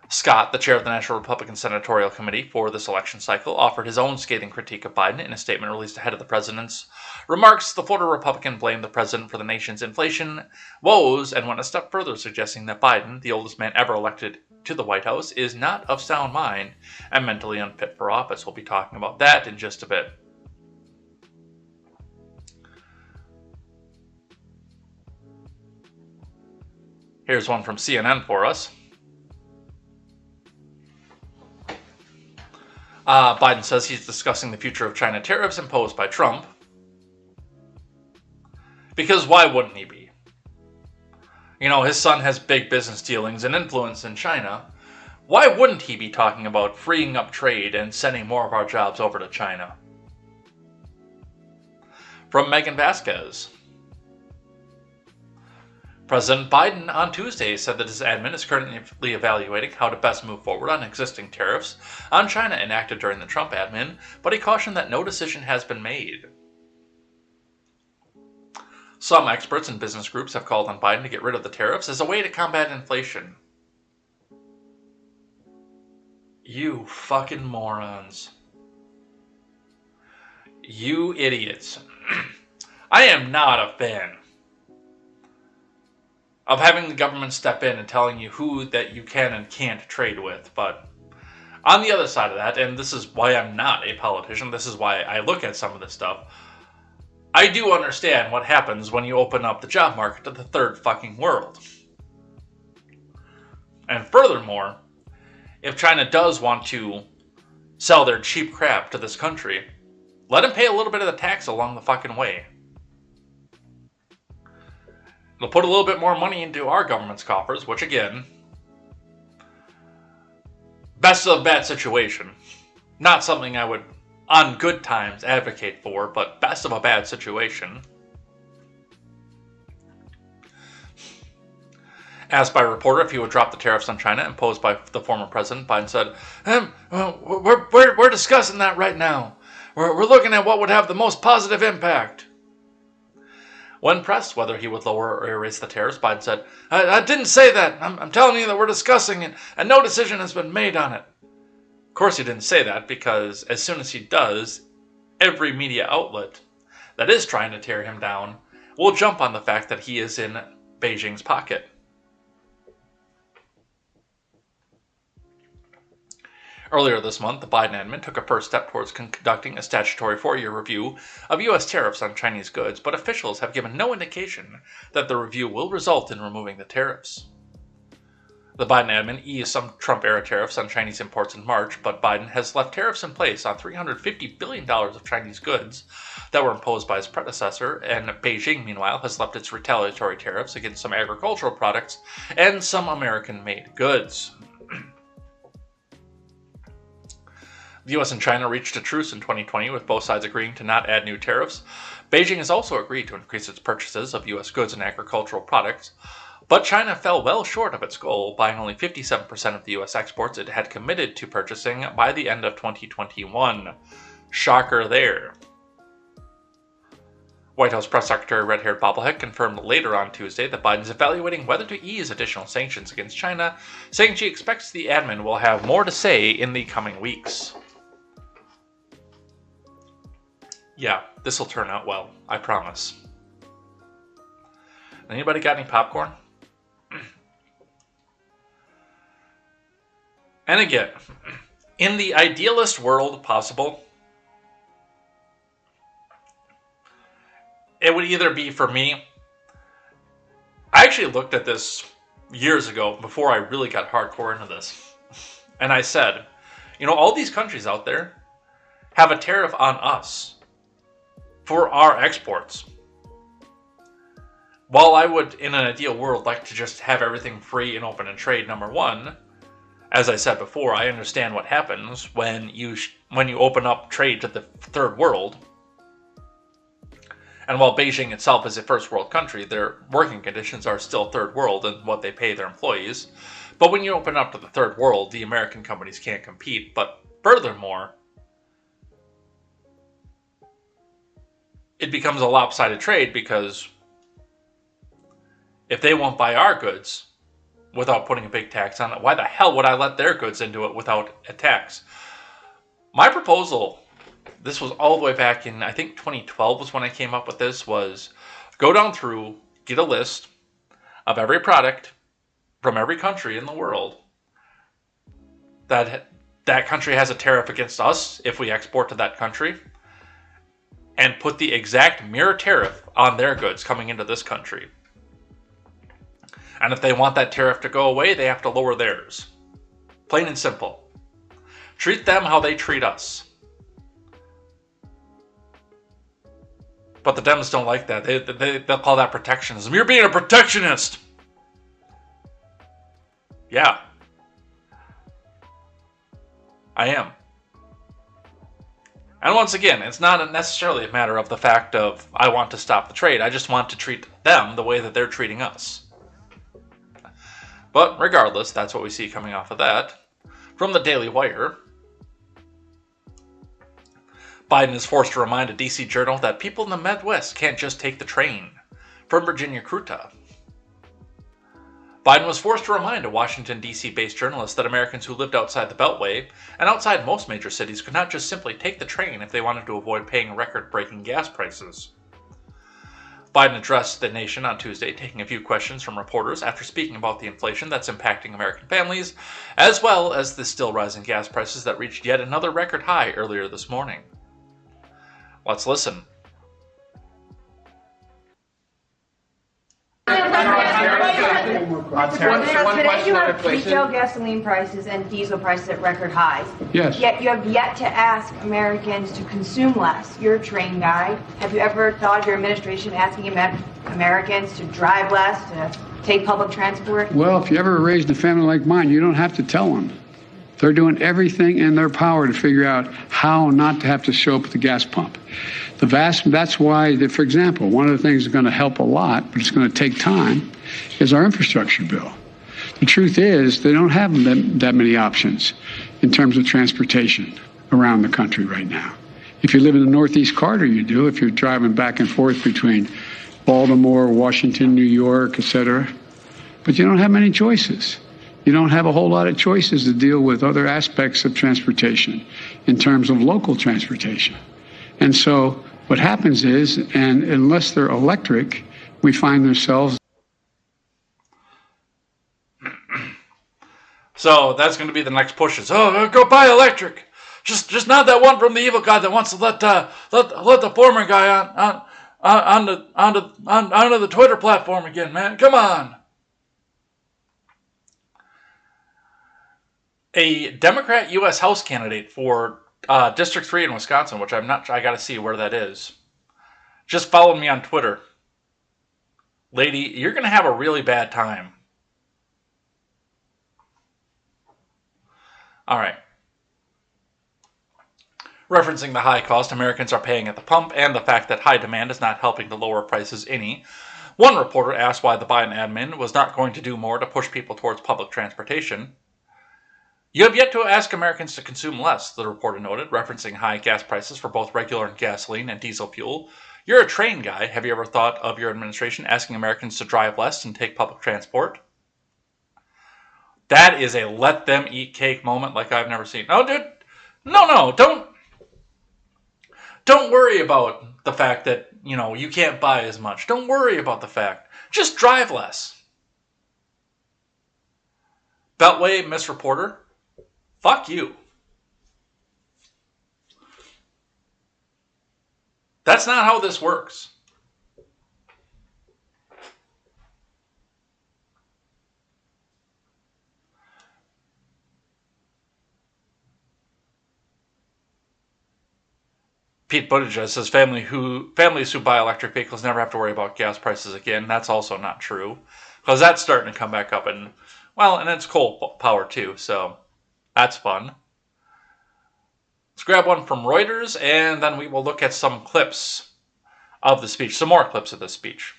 Scott, the chair of the National Republican Senatorial Committee for this election cycle, offered his own scathing critique of Biden in a statement released ahead of the president's remarks. The Florida Republican blamed the president for the nation's inflation woes and went a step further, suggesting that Biden, the oldest man ever elected to the White House, is not of sound mind and mentally unfit for office. We'll be talking about that in just a bit. Here's one from CNN for us. Biden says he's discussing the future of China tariffs imposed by Trump. Because why wouldn't he be? You know, his son has big business dealings and influence in China. Why wouldn't he be talking about freeing up trade and sending more of our jobs over to China? From Megan Vasquez. President Biden on Tuesday said that his admin is currently evaluating how to best move forward on existing tariffs on China enacted during the Trump admin, but he cautioned that no decision has been made. Some experts and business groups have called on Biden to get rid of the tariffs as a way to combat inflation. You fucking morons. You idiots. I am not a fan of having the government step in and telling you who that you can and can't trade with. But on the other side of that, and this is why I'm not a politician, this is why I look at some of this stuff, I do understand what happens when you open up the job market to the third fucking world. And furthermore, if China does want to sell their cheap crap to this country, let them pay a little bit of the tax along the fucking way. It'll put a little bit more money into our government's coffers, which again, best of a bad situation. Not something I would, on good times, advocate for, but best of a bad situation. Asked by a reporter if he would drop the tariffs on China imposed by the former president, Biden said, we're discussing that right now. We're looking at what would have the most positive impact. When pressed whether he would lower or erase the tariffs, Biden said, I didn't say that. I'm telling you that we're discussing it, and no decision has been made on it. Of course he didn't say that, because as soon as he does, every media outlet that is trying to tear him down will jump on the fact that he is in Beijing's pocket. Earlier this month, the Biden admin took a first step towards conducting a statutory 4-year review of U.S. tariffs on Chinese goods, but officials have given no indication that the review will result in removing the tariffs. The Biden admin eased some Trump-era tariffs on Chinese imports in March, but Biden has left tariffs in place on $350 billion of Chinese goods that were imposed by his predecessor, and Beijing, meanwhile, has left its retaliatory tariffs against some agricultural products and some American-made goods. The U.S. and China reached a truce in 2020, with both sides agreeing to not add new tariffs. Beijing has also agreed to increase its purchases of U.S. goods and agricultural products, but China fell well short of its goal, buying only 57% of the U.S. exports it had committed to purchasing by the end of 2021. Shocker there. White House Press Secretary Red-Haired Bobblehead confirmed later on Tuesday that Biden's evaluating whether to ease additional sanctions against China, saying she expects the admin will have more to say in the coming weeks. Yeah, this'll turn out well, I promise. Anybody got any popcorn? And again, in the idealist world possible, it would either be for me. I actually looked at this years ago before I really got hardcore into this. And I said, all these countries out there have a tariff on us for our exports. While I would, in an ideal world, like to just have everything free and open and trade, number one, as I said before, I understand what happens when you open up trade to the third world. And while Beijing itself is a first world country, their working conditions are still third world in what they pay their employees. But when you open up to the third world, the American companies can't compete. But furthermore, it becomes a lopsided trade, because if they won't buy our goods without putting a big tax on it, why the hell would I let their goods into it without a tax? My proposal, this was all the way back in, I think 2012 was when I came up with this, was go down through, get a list of every product from every country in the world that country has a tariff against us if we export to that country, and put the exact mirror tariff on their goods coming into this country. And if they want that tariff to go away, they have to lower theirs. Plain and simple. Treat them how they treat us. But the Dems don't like that. They'll call that protectionism. You're being a protectionist! Yeah. I am. And once again, it's not necessarily a matter of the fact of I want to stop the trade. I just want to treat them the way that they're treating us. But regardless, that's what we see coming off of that. From the Daily Wire, Biden is forced to remind a DC journal that people in the Midwest can't just take the train. From Virginia Kruta, Biden was forced to remind a Washington, D.C.-based journalist that Americans who lived outside the Beltway and outside most major cities could not just simply take the train if they wanted to avoid paying record-breaking gas prices. Biden addressed the nation on Tuesday, taking a few questions from reporters after speaking about the inflation that's impacting American families, as well as the still rising gas prices that reached yet another record high earlier this morning. Let's listen. Today you have retail gasoline prices and diesel prices at record highs. Yes. Yet you have yet to ask Americans to consume less. You're a train guy. Have you ever thought of your administration asking Americans to drive less, to take public transport? Well, if you ever raised a family like mine, you don't have to tell them. They're doing everything in their power to figure out how not to have to show up at the gas pump. That's why, for example, one of the things that's going to help a lot, but it's going to take time, is our infrastructure bill. The truth is, they don't have that many options in terms of transportation around the country right now. If you live in the Northeast Corridor, you do. If you're driving back and forth between Baltimore, Washington, New York, et cetera. But you don't have many choices. You don't have a whole lot of choices to deal with other aspects of transportation in terms of local transportation. And so what happens is, and unless they're electric, we find ourselves. So that's going to be the next push. Is go buy electric. Just not that one from the evil guy that wants to let the former guy onto the Twitter platform again, man. Come on. A Democrat U.S. House candidate for District 3 in Wisconsin, which I'm not. I got to see where that is. Just followed me on Twitter. Lady, you're going to have a really bad time. All right. Referencing the high cost Americans are paying at the pump and the fact that high demand is not helping to lower prices any, one reporter asked why the Biden admin was not going to do more to push people towards public transportation. You have yet to ask Americans to consume less, the reporter noted, referencing high gas prices for both regular gasoline and diesel fuel. You're a train guy. Have you ever thought of your administration asking Americans to drive less and take public transport? That is a let them eat cake moment like I've never seen. Oh, dude. No, don't worry about the fact that, you can't buy as much. Don't worry about the fact. Just drive less. Beltway, Miss Reporter. Fuck you. That's not how this works. Pete Buttigieg says families who buy electric vehicles never have to worry about gas prices again. That's also not true, because that's starting to come back up, and it's coal power too, so that's fun. Let's grab one from Reuters, and then we will look at some clips of the speech, some more clips of the speech.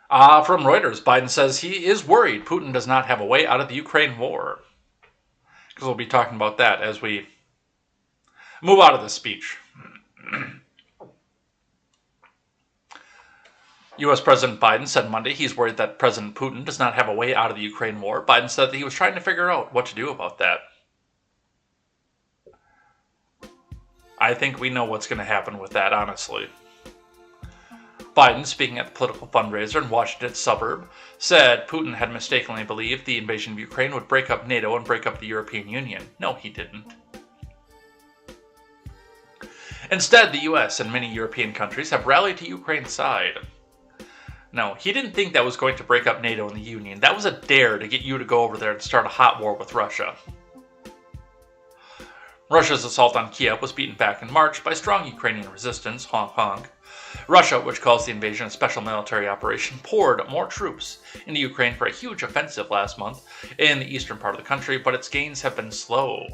From Reuters, Biden says he is worried Putin does not have a way out of the Ukraine war. Because we'll be talking about that as we move out of the speech. U.S. President Biden said Monday he's worried that President Putin does not have a way out of the Ukraine war. Biden said that he was trying to figure out what to do about that. I think we know what's going to happen with that, honestly. Biden, speaking at the political fundraiser in Washington's suburb, said Putin had mistakenly believed the invasion of Ukraine would break up NATO and break up the European Union. No, he didn't. Instead, the U.S. and many European countries have rallied to Ukraine's side. No, he didn't think that was going to break up NATO and the Union. That was a dare to get you to go over there and start a hot war with Russia. Russia's assault on Kiev was beaten back in March by strong Ukrainian resistance, honk honk. Russia, which calls the invasion a special military operation, poured more troops into Ukraine for a huge offensive last month in the eastern part of the country, but its gains have been slow.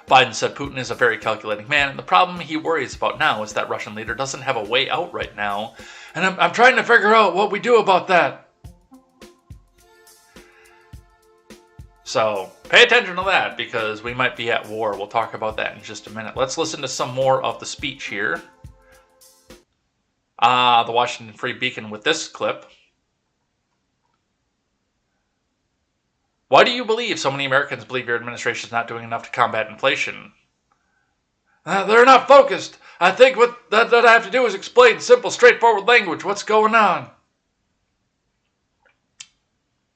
Biden said Putin is a very calculating man, and the problem he worries about now is that Russian leader doesn't have a way out right now, and I'm trying to figure out what we do about that. So, pay attention to that, because we might be at war. We'll talk about that in just a minute. Let's listen to some more of the speech here. The Washington Free Beacon with this clip. Why do you believe so many Americans believe your administration is not doing enough to combat inflation? They're not focused. I think what I have to do is explain simple, straightforward language. What's going on?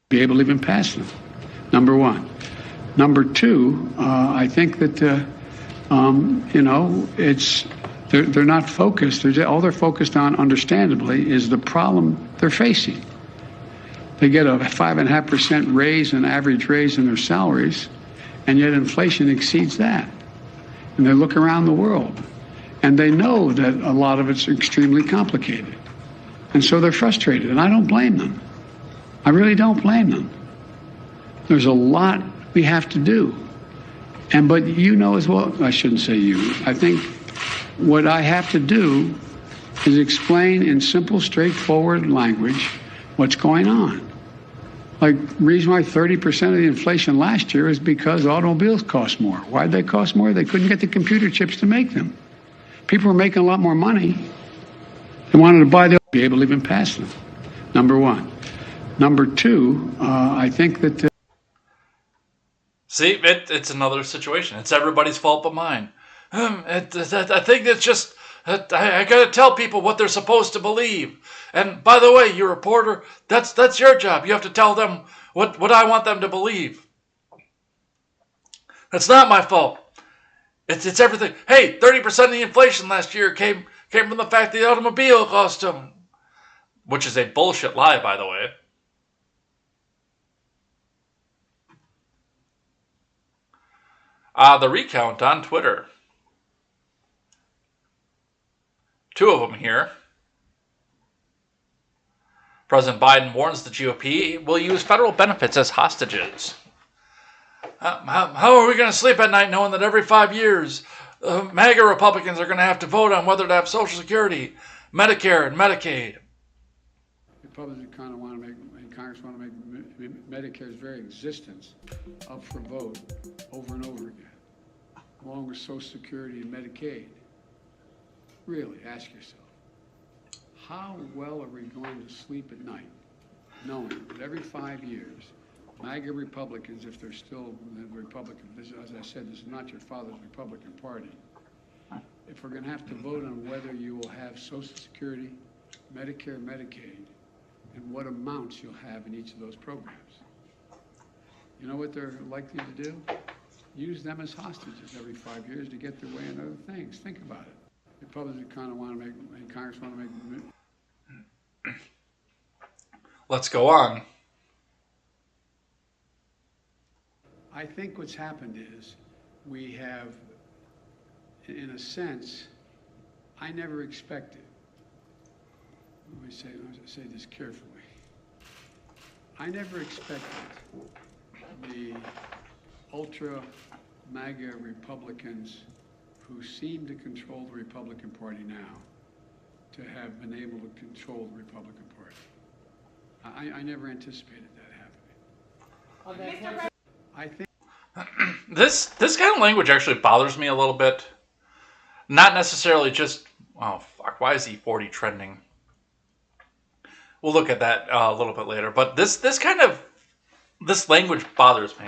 Be able to even pass them. Number one. Number two, I think that, it's They're not focused. All they're focused on, understandably, is the problem they're facing. They get a 5.5% raise, an average raise in their salaries, and yet inflation exceeds that. And they look around the world, and they know that a lot of it's extremely complicated. And so they're frustrated, and I don't blame them. I really don't blame them. There's a lot we have to do. But you know as well, I shouldn't say you, I think what I have to do is explain in simple, straightforward language what's going on. Like, the reason why 30% of the inflation last year is because automobiles cost more. Why'd they cost more? They couldn't get the computer chips to make them. People were making a lot more money. They wanted to buy them, be able to even pass them. Number one. Number two, I think that... See, it's another situation. It's everybody's fault but mine. I think it's just... I gotta tell people what they're supposed to believe. And by the way, you reporter, that's your job. You have to tell them what I want them to believe. That's not my fault. It's everything. Hey, 30% of the inflation last year came from the fact the automobile cost them. Which is a bullshit lie, by the way. The recount on Twitter. 2 of them here. President Biden warns the GOP will use federal benefits as hostages. How are we going to sleep at night knowing that every 5 years, MAGA Republicans are going to have to vote on whether to have Social Security, Medicare, and Medicaid? Republicans kind of want to make, Congress want to make Medicare's very existence up for vote over and over again, along with Social Security and Medicaid. Really, ask yourself, how well are we going to sleep at night knowing that every 5 years, MAGA Republicans, if they're still the Republican, as I said, this is not your father's Republican Party, if we're going to have to vote on whether you will have Social Security, Medicare, Medicaid, and what amounts you'll have in each of those programs. You know what they're likely to do? Use them as hostages every 5 years to get their way in other things. Think about it. Republicans kind of want to make, Congress want to make... Let's go on. I think what's happened is we have, in a sense, I never expected, let me say this carefully. I never expected the ultra MAGA Republicans who seem to control the Republican Party now to have been able to control the Republican Party. I never anticipated that happening. I think This kind of language actually bothers me a little bit. Not necessarily just, oh fuck, why is E40 trending? We'll look at that a little bit later. But this language bothers me.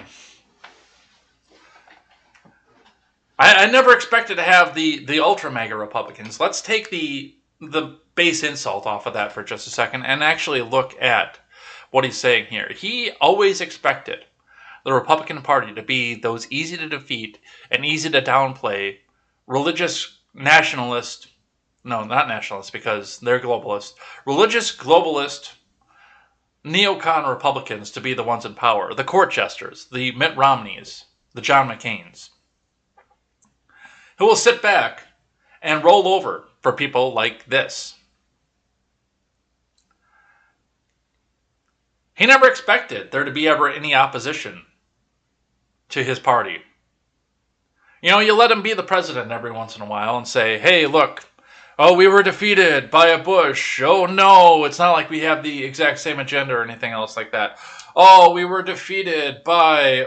I never expected to have the ultra MAGA Republicans. Let's take the base insult off of that for just a second and actually look at what he's saying here. He always expected the Republican Party to be those easy to defeat and easy to downplay religious nationalist, no, not nationalist because they're globalist, religious globalist neocon Republicans to be the ones in power, the court jesters, the Mitt Romneys, the John McCains, who will sit back and roll over for people like this. He never expected there to be ever any opposition to his party. You know, you let him be the president every once in a while and say, hey, look, oh, we were defeated by a Bush. Oh, no, it's not like we have the exact same agenda or anything else like that. Oh, we were defeated by,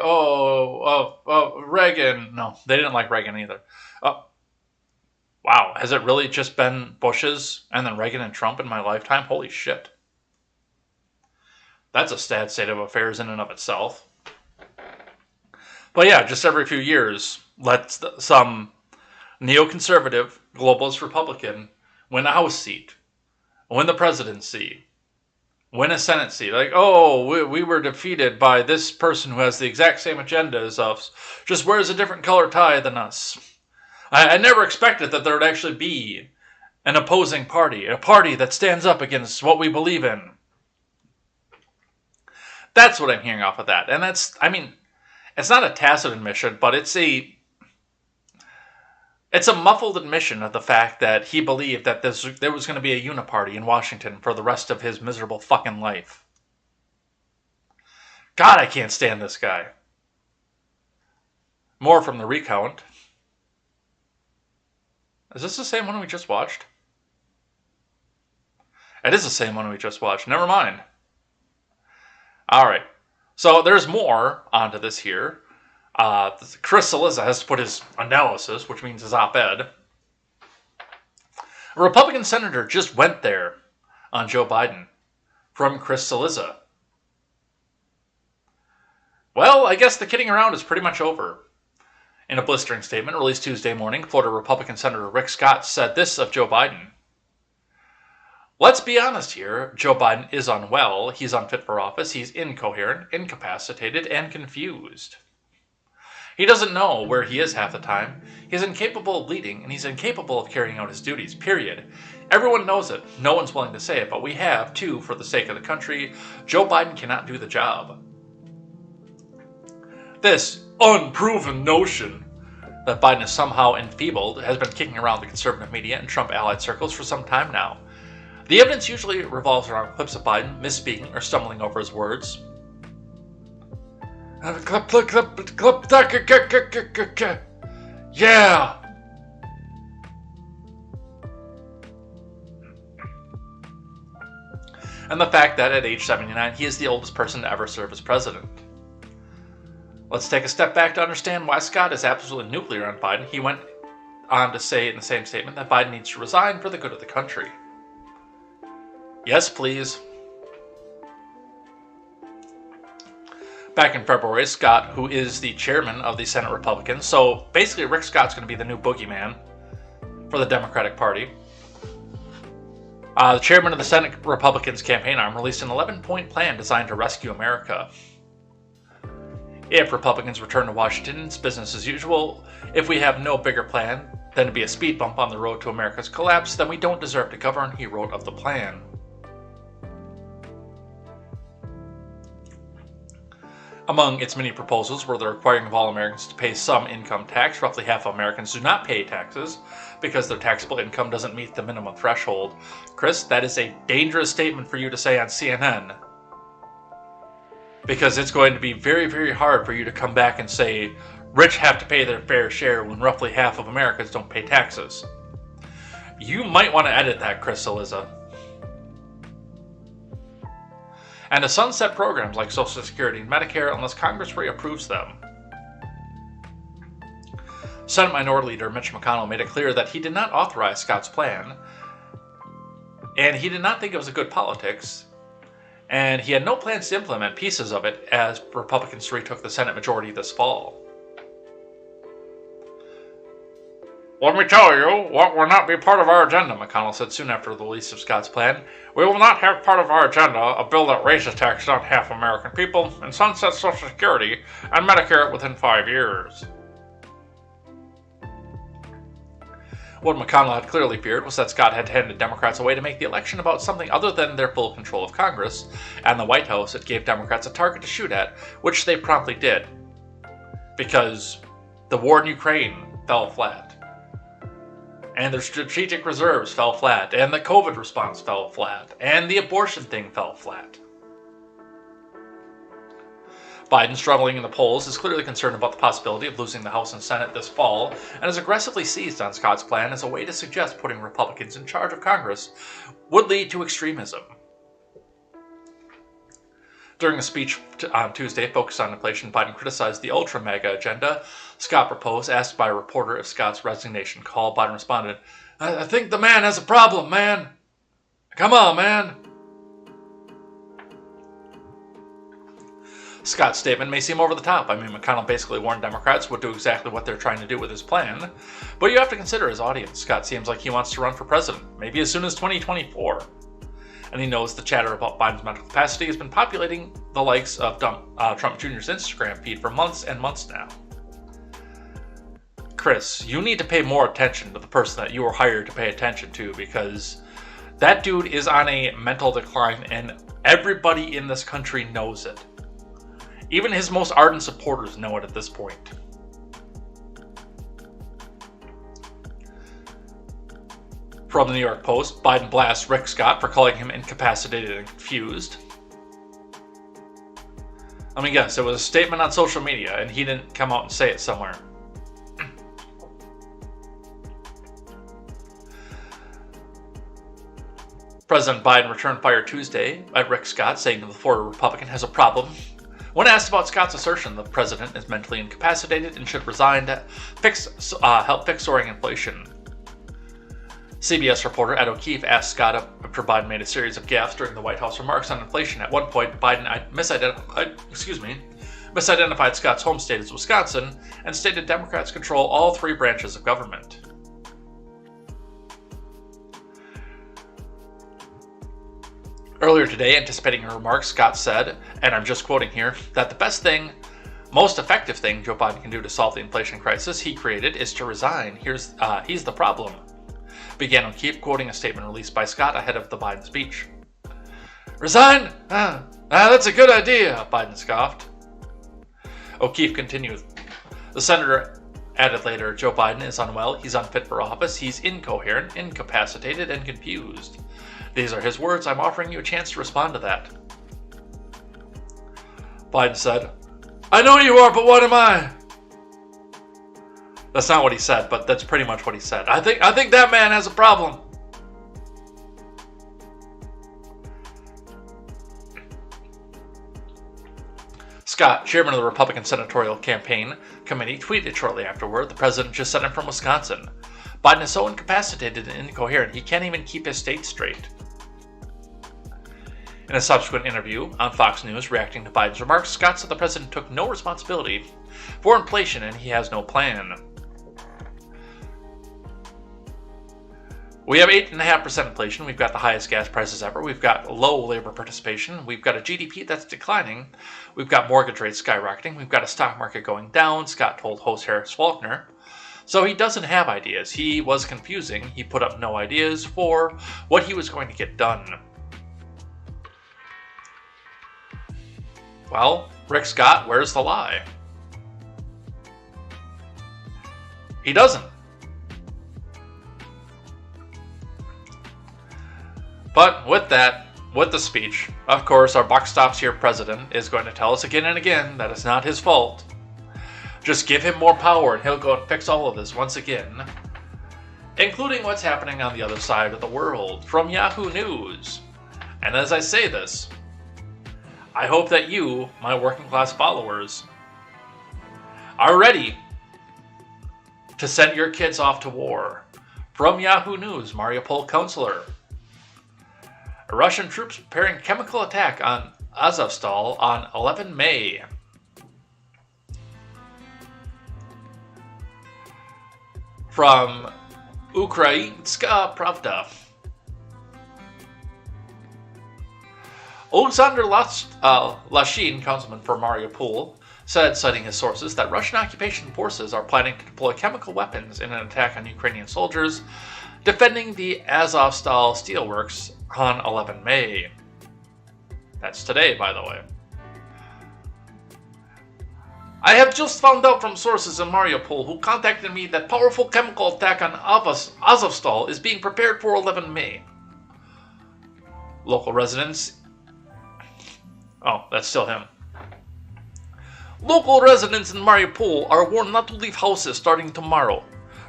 Reagan. No, they didn't like Reagan either. Wow, has it really just been Bush's and then Reagan and Trump in my lifetime? Holy shit. That's a sad state of affairs in and of itself. But yeah, just every few years, let some neoconservative, globalist Republican win a House seat, win the presidency, win a Senate seat. Like, oh, we were defeated by this person who has the exact same agenda as us, just wears a different color tie than us. I never expected that there would actually be an opposing party, a party that stands up against what we believe in. That's what I'm hearing off of that. And it's not a tacit admission, but it's a muffled admission of the fact that he believed that there was going to be a uniparty in Washington for the rest of his miserable fucking life. God, I can't stand this guy. More from the recount. Is this the same one we just watched? It is the same one we just watched. Never mind. Alright. So there's more onto this here. Chris Cillizza has to put his analysis, which means his op-ed. A Republican senator just went there on Joe Biden from Chris Cillizza. Well, I guess the kidding around is pretty much over. In a blistering statement released Tuesday morning, Florida Republican Senator Rick Scott said this of Joe Biden. Let's be honest here, Joe Biden is unwell, he's unfit for office, he's incoherent, incapacitated, and confused. He doesn't know where he is half the time, he's incapable of leading, and he's incapable of carrying out his duties, period. Everyone knows it, no one's willing to say it, but we have, too, for the sake of the country. Joe Biden cannot do the job. This unproven notion that Biden is somehow enfeebled has been kicking around the conservative media and Trump-allied circles for some time now. The evidence usually revolves around clips of Biden misspeaking or stumbling over his words. Yeah! And the fact that at age 79, he is the oldest person to ever serve as president. Let's take a step back to understand why Scott is absolutely nuclear on Biden. He went on to say in the same statement that Biden needs to resign for the good of the country. Yes, please. Back in February, Scott, who is the chairman of the Senate Republicans, so basically Rick Scott's going to be the new boogeyman for the Democratic Party. The chairman of the Senate Republicans campaign arm released an 11-point plan designed to rescue America. If Republicans return to Washington, it's business as usual. If we have no bigger plan than to be a speed bump on the road to America's collapse, then we don't deserve to govern, he wrote of the plan. Among its many proposals were the requiring of all Americans to pay some income tax. Roughly half of Americans do not pay taxes because their taxable income doesn't meet the minimum threshold. Chris, that is a dangerous statement for you to say on CNN. Because it's going to be very, very hard for you to come back and say, rich have to pay their fair share when roughly half of Americans don't pay taxes. You might want to edit that, Chris Cillizza. And to sunset programs like Social Security and Medicare unless Congress reapproves them. Senate Minority Leader Mitch McConnell made it clear that he did not authorize Scott's plan, and he did not think it was a good politics, and he had no plans to implement pieces of it as Republicans retook the Senate majority this fall. Let me tell you what will not be part of our agenda, McConnell said soon after the release of Scott's plan. We will not have part of our agenda a bill that raises taxes on half American people and sunsets Social Security and Medicare within 5 years. What McConnell had clearly feared was that Scott had handed Democrats a way to make the election about something other than their full control of Congress, and the White House it gave Democrats a target to shoot at, which they promptly did. Because the war in Ukraine fell flat. And their strategic reserves fell flat, and the COVID response fell flat, and the abortion thing fell flat. Biden, struggling in the polls, is clearly concerned about the possibility of losing the House and Senate this fall, and has aggressively seized on Scott's plan as a way to suggest putting Republicans in charge of Congress would lead to extremism. During a speech on Tuesday focused on inflation, Biden criticized the ultra-MAGA agenda Scott proposed. Asked by a reporter if Scott's resignation call, Biden responded, I think the man has a problem, man. Come on, man. Scott's statement may seem over the top. I mean, McConnell basically warned Democrats would do exactly what they're trying to do with his plan. But you have to consider his audience. Scott seems like he wants to run for president, maybe as soon as 2024. And he knows the chatter about Biden's mental capacity has been populating the likes of Trump Jr.'s Instagram feed for months and months now. Chris, you need to pay more attention to the person that you were hired to pay attention to, because that dude is on a mental decline and everybody in this country knows it. Even his most ardent supporters know it at this point. From the New York Post, Biden blasts Rick Scott for calling him incapacitated and confused. Let me guess, it was a statement on social media and he didn't come out and say it somewhere. President Biden returned fire Tuesday at Rick Scott, saying the Florida Republican has a problem. When asked about Scott's assertion the president is mentally incapacitated and should resign to help fix soaring inflation, CBS reporter Ed O'Keefe asked Scott after Biden made a series of gaffes during the White House remarks on inflation. At one point, Biden misidentified Scott's home state as Wisconsin and stated Democrats control all three branches of government. Earlier today, anticipating her remarks, Scott said, and I'm just quoting here, that the best thing, most effective thing Joe Biden can do to solve the inflation crisis he created is to resign. He's the problem. Began O'Keefe, quoting a statement released by Scott ahead of the Biden speech. Resign? That's a good idea, Biden scoffed. O'Keefe continued. The senator added later, Joe Biden is unwell, he's unfit for office, he's incoherent, incapacitated, and confused. These are his words. I'm offering you a chance to respond to that. Biden said, I know you are, but what am I? That's not what he said, but that's pretty much what he said. I think that man has a problem. Scott, chairman of the Republican Senatorial Campaign Committee, tweeted shortly afterward, the president just sent him from Wisconsin. Biden is so incapacitated and incoherent, he can't even keep his state straight. In a subsequent interview on Fox News reacting to Biden's remarks, Scott said the president took no responsibility for inflation and he has no plan. We have 8.5% inflation, we've got the highest gas prices ever, we've got low labor participation, we've got a GDP that's declining, we've got mortgage rates skyrocketing, we've got a stock market going down, Scott told host Harris Faulkner. So he doesn't have ideas. He was confusing. He put up no ideas for what he was going to get done. Well, Rick Scott, where's the lie? He doesn't. But with the speech, of course, our buck stops here president is going to tell us again and again that it's not his fault. Just give him more power and he'll go and fix all of this once again, including what's happening on the other side of the world from Yahoo News. And as I say this, I hope that you, my working class followers, are ready to send your kids off to war. From Yahoo News, Mariupol counselor. Russian troops preparing chemical attack on Azovstal on 11 May. From Ukrainska Pravda. Alexander Lashin, councilman for Mariupol, said, citing his sources, that Russian occupation forces are planning to deploy chemical weapons in an attack on Ukrainian soldiers defending the Azovstal steelworks on 11 May. That's today, by the way. I have just found out from sources in Mariupol who contacted me that powerful chemical attack on Azovstal is being prepared for 11 May. Local residents... Oh, that's still him. Local residents in Mariupol are warned not to leave houses starting tomorrow.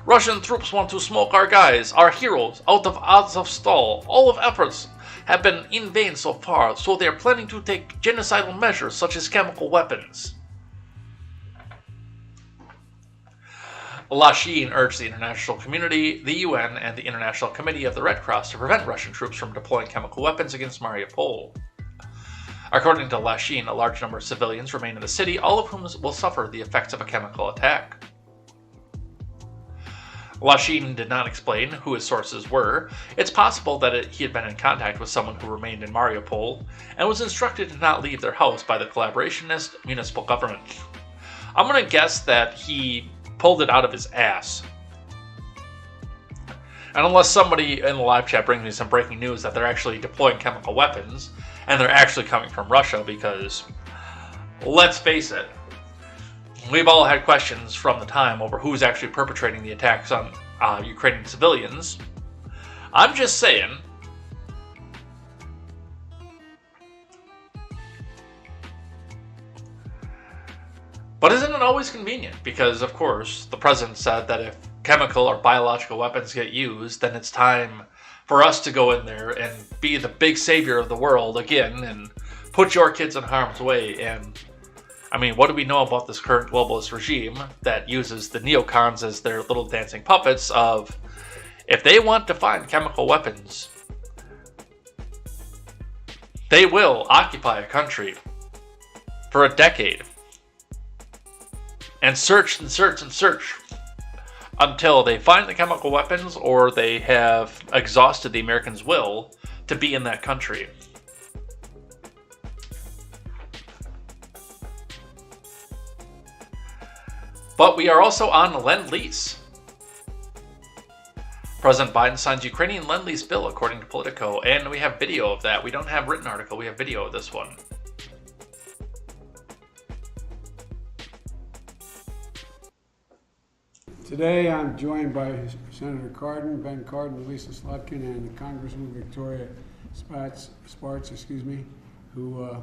Russian troops want to smoke our guys, our heroes, out of Azovstal. All of efforts have been in vain so far, so they are planning to take genocidal measures such as chemical weapons. Lashin urged the international community, the UN, and the International Committee of the Red Cross to prevent Russian troops from deploying chemical weapons against Mariupol. According to Lashin, a large number of civilians remain in the city, all of whom will suffer the effects of a chemical attack. Lashin did not explain who his sources were. It's possible that he had been in contact with someone who remained in Mariupol and was instructed to not leave their house by the collaborationist municipal government. I'm going to guess that he pulled it out of his ass. And unless somebody in the live chat brings me some breaking news that they're actually deploying chemical weapons, and they're actually coming from Russia, because, let's face it, we've all had questions from the time over who's actually perpetrating the attacks on Ukrainian civilians. I'm just saying, but isn't it always convenient? Because, of course, the president said that if chemical or biological weapons get used, then it's time for us to go in there and be the big savior of the world again and put your kids in harm's way. And, I mean, what do we know about this current globalist regime that uses the neocons as their little dancing puppets of, if they want to find chemical weapons, they will occupy a country for a decade and search and search and search until they find the chemical weapons or they have exhausted the Americans' will to be in that country. But we are also on Lend-Lease. President Biden signs Ukrainian Lend-Lease bill, according to Politico, and we have video of that. We don't have written article, we have video of this one. Today, I'm joined by Senator Cardin, Ben Cardin, Lisa Slotkin, and Congresswoman Victoria Spartz, who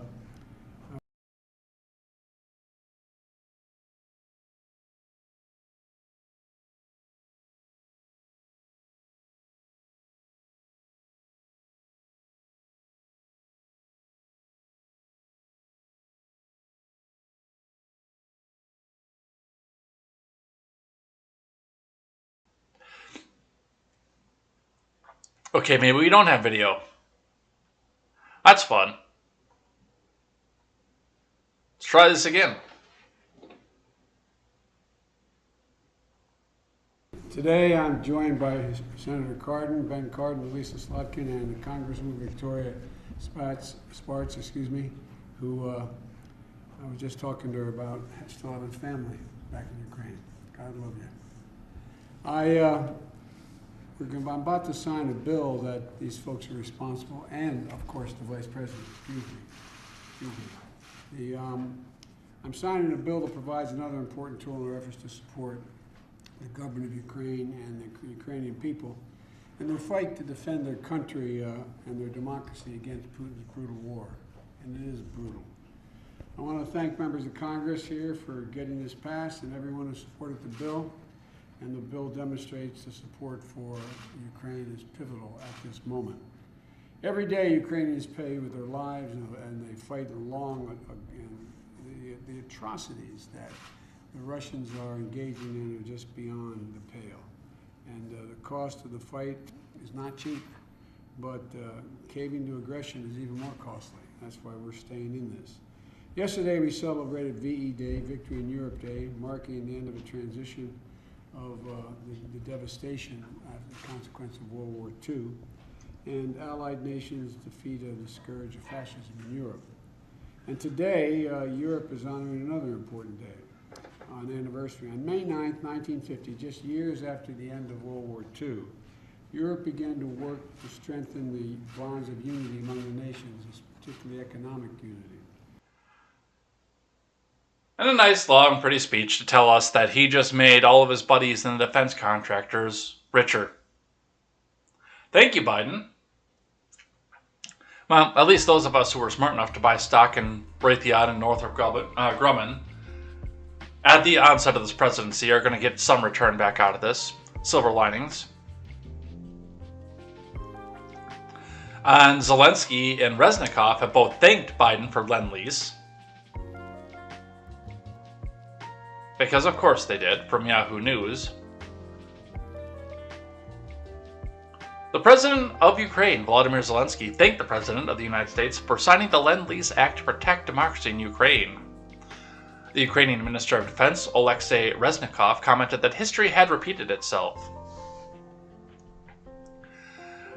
Okay, maybe we don't have video. That's fun. Let's try this again. Today, I'm joined by Senator Cardin, Ben Cardin, Lisa Slotkin, and Congresswoman Victoria Spartz, who I was just talking to her about still having family back in Ukraine. God love you. I'm about to sign a bill that these folks are responsible, and of course the Vice President. I'm signing a bill that provides another important tool in our efforts to support the government of Ukraine and the Ukrainian people in their fight to defend their country and their democracy against Putin's brutal war. And it is brutal. I want to thank members of Congress here for getting this passed and everyone who supported the bill. And the bill demonstrates the support for Ukraine is pivotal at this moment. Every day, Ukrainians pay with their lives, and they fight along the atrocities that the Russians are engaging in are just beyond the pale. And the cost of the fight is not cheap, but caving to aggression is even more costly. That's why we're staying in this. Yesterday, we celebrated VE Day, Victory in Europe Day, marking the end of a transition of the devastation as a consequence of World War II, and Allied nations defeated the scourge of fascism in Europe. And today, Europe is honoring another important day, an anniversary. On May 9th, 1950, just years after the end of World War II, Europe began to work to strengthen the bonds of unity among the nations, particularly economic unity. And a nice, long, pretty speech to tell us that he just made all of his buddies and the defense contractors richer. Thank you, Biden. Well, at least those of us who were smart enough to buy stock in Raytheon and Northrop Grumman at the onset of this presidency are going to get some return back out of this. Silver linings. And Zelensky and Reznikov have both thanked Biden for Lend-Lease. Because of course they did, from Yahoo News. The President of Ukraine, Volodymyr Zelensky, thanked the President of the United States for signing the Lend-Lease Act to protect democracy in Ukraine. The Ukrainian Minister of Defense, Oleksiy Reznikov, commented that history had repeated itself.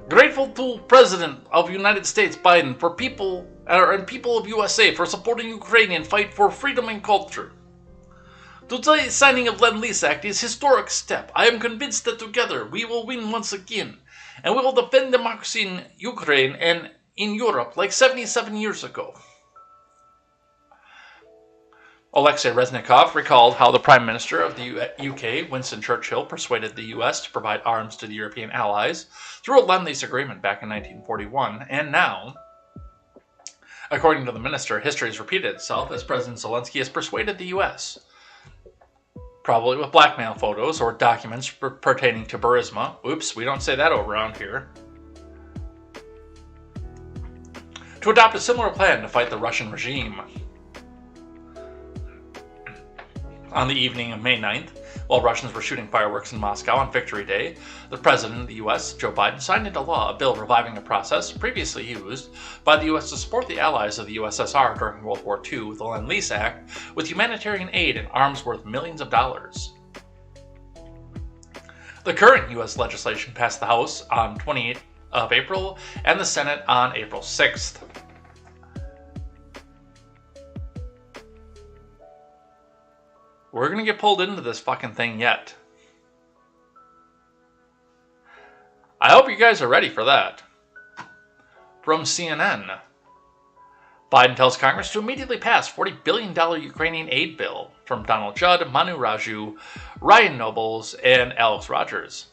Grateful to President of United States Biden for people of USA for supporting Ukrainian fight for freedom and culture. Today's signing of Lend-Lease Act is a historic step. I am convinced that together we will win once again, and we will defend democracy in Ukraine and in Europe like 77 years ago. Alexei Reznikov recalled how the Prime Minister of the UK, Winston Churchill, persuaded the US to provide arms to the European allies through a Lend-Lease agreement back in 1941, and now, according to the minister, history has repeated itself as President Zelensky has persuaded the US, probably with blackmail photos or documents pertaining to Burisma. Oops, we don't say that around here. To adopt a similar plan to fight the Russian regime. On the evening of May 9th, while Russians were shooting fireworks in Moscow on Victory Day, the President of the U.S., Joe Biden, signed into law a bill reviving a process previously used by the U.S. to support the allies of the USSR during World War II, the Lend-Lease Act, with humanitarian aid and arms worth millions of dollars. The current U.S. legislation passed the House on 28th of April and the Senate on April 6th. We're going to get pulled into this fucking thing yet. I hope you guys are ready for that. From CNN. Biden tells Congress to immediately pass $40 billion Ukrainian aid bill. From Donald Judd, Manu Raju, Ryan Nobles, and Alex Rogers.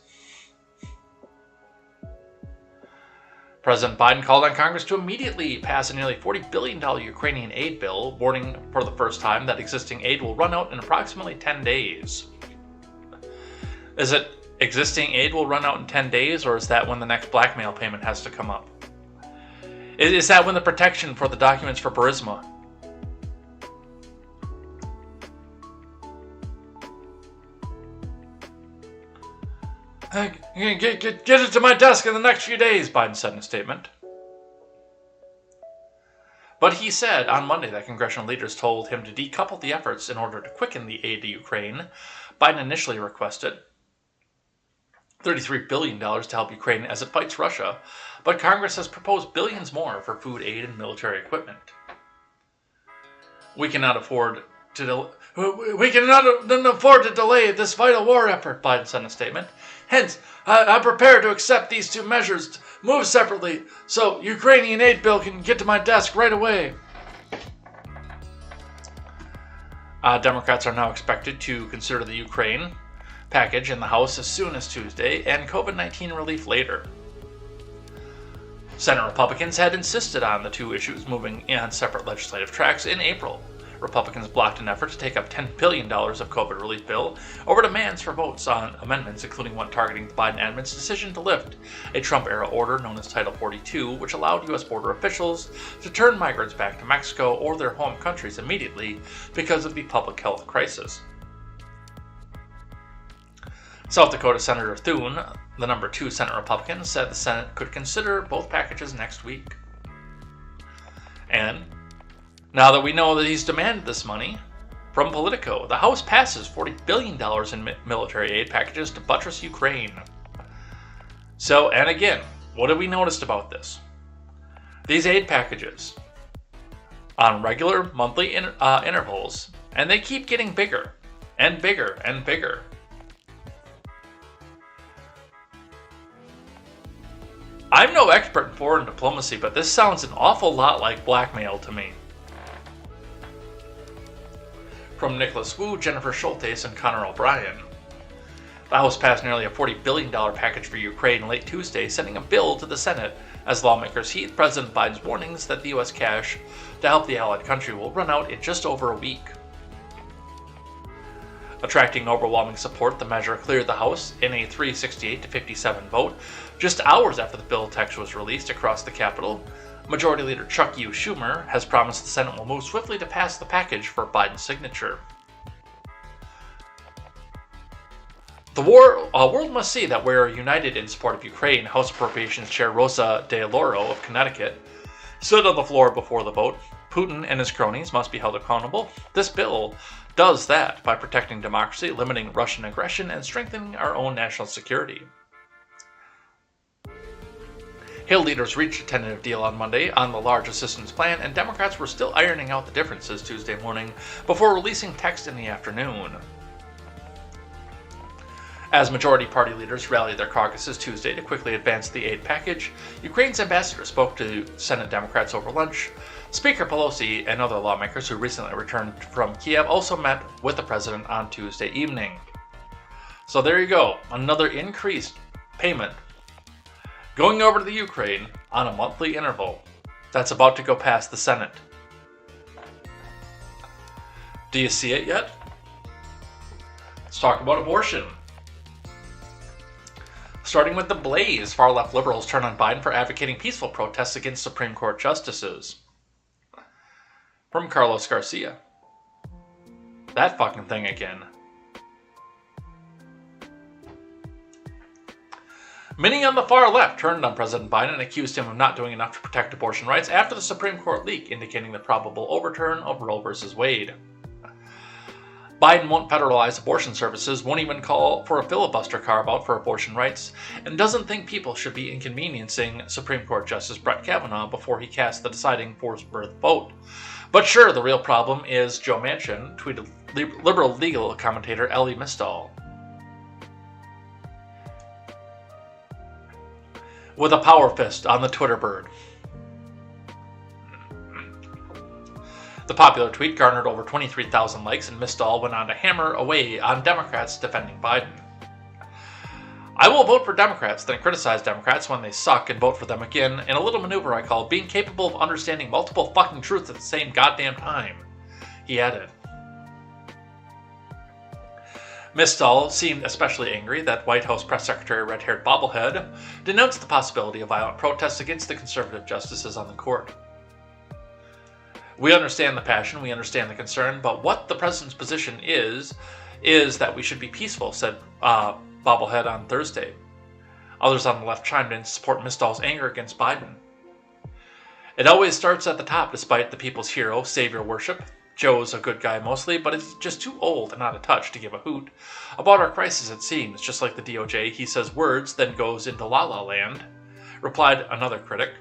President Biden called on Congress to immediately pass a nearly $40 billion Ukrainian aid bill, warning for the first time that existing aid will run out in approximately 10 days. Is it existing aid will run out in 10 days, or is that when the next blackmail payment has to come up? Is that when the protection for the documents for Burisma? Get it to my desk in the next few days, Biden said in a statement. But he said on Monday that congressional leaders told him to decouple the efforts in order to quicken the aid to Ukraine. Biden initially requested $33 billion to help Ukraine as it fights Russia, but Congress has proposed billions more for food aid and military equipment. We cannot afford to delay this vital war effort, Biden said in a statement. Hence, I'm prepared to accept these two measures, move separately, so Ukrainian aid bill can get to my desk right away. Democrats are now expected to consider the Ukraine package in the House as soon as Tuesday and COVID-19 relief later. Senate Republicans had insisted on the two issues moving on separate legislative tracks in April. Republicans blocked an effort to take up $10 billion of COVID relief bill over demands for votes on amendments, including one targeting the Biden administration's decision to lift a Trump-era order known as Title 42, which allowed U.S. border officials to turn migrants back to Mexico or their home countries immediately because of the public health crisis. South Dakota Senator Thune, the number 2 Senate Republican, said the Senate could consider both packages next week. And now that we know that he's demanded this money, from Politico, the House passes $40 billion in military aid packages to buttress Ukraine. So, and again, what have we noticed about this? These aid packages, on regular monthly intervals, and they keep getting bigger and bigger and bigger. I'm no expert in foreign diplomacy, but this sounds an awful lot like blackmail to me. From Nicholas Wu, Jennifer Schultes, and Connor O'Brien. The House passed nearly a $40 billion package for Ukraine late Tuesday, sending a bill to the Senate as lawmakers heed President Biden's warnings that the U.S. cash to help the allied country will run out in just over a week. Attracting overwhelming support, the measure cleared the House in a 368 to 57 vote, just hours after the bill text was released across the Capitol. Majority Leader Chuck U. Schumer has promised the Senate will move swiftly to pass the package for Biden's signature. The world must see that we're united in support of Ukraine, House Appropriations Chair Rosa DeLauro of Connecticut stood on the floor before the vote. Putin and his cronies must be held accountable. This bill does that by protecting democracy, limiting Russian aggression, and strengthening our own national security. Hill leaders reached a tentative deal on Monday on the large assistance plan, and Democrats were still ironing out the differences Tuesday morning before releasing text in the afternoon. As majority party leaders rallied their caucuses Tuesday to quickly advance the aid package, Ukraine's ambassador spoke to Senate Democrats over lunch. Speaker Pelosi and other lawmakers who recently returned from Kiev also met with the president on Tuesday evening. So there you go, another increased payment going over to the Ukraine on a monthly interval that's about to go past the Senate. Do you see it yet? Let's talk about abortion. Starting with the blaze, far-left liberals turn on Biden for advocating peaceful protests against Supreme Court justices. From Carlos Garcia. That fucking thing again. Many on the far left turned on President Biden and accused him of not doing enough to protect abortion rights after the Supreme Court leak indicating the probable overturn of Roe v. Wade. Biden won't federalize abortion services, won't even call for a filibuster carve-out for abortion rights, and doesn't think people should be inconveniencing Supreme Court Justice Brett Kavanaugh before he casts the deciding forced birth vote. But sure, the real problem is Joe Manchin, tweeted liberal legal commentator Elie Mystal. With a power fist on the Twitter bird. The popular tweet garnered over 23,000 likes, and Mystal went on to hammer away on Democrats defending Biden. I will vote for Democrats, then criticize Democrats when they suck and vote for them again in a little maneuver I call being capable of understanding multiple fucking truths at the same goddamn time, he added. Mystal seemed especially angry that White House Press Secretary Red-Haired Bobblehead denounced the possibility of violent protests against the conservative justices on the court. We understand the passion, we understand the concern, but what the president's position is that we should be peaceful, said Bobblehead on Thursday. Others on the left chimed in to support Mystal's anger against Biden. It always starts at the top, despite the people's hero, savior worship. Joe's a good guy mostly, but is just too old and out of touch to give a hoot. About our crisis, it seems, just like the DOJ, he says words, then goes into la-la land, replied another critic.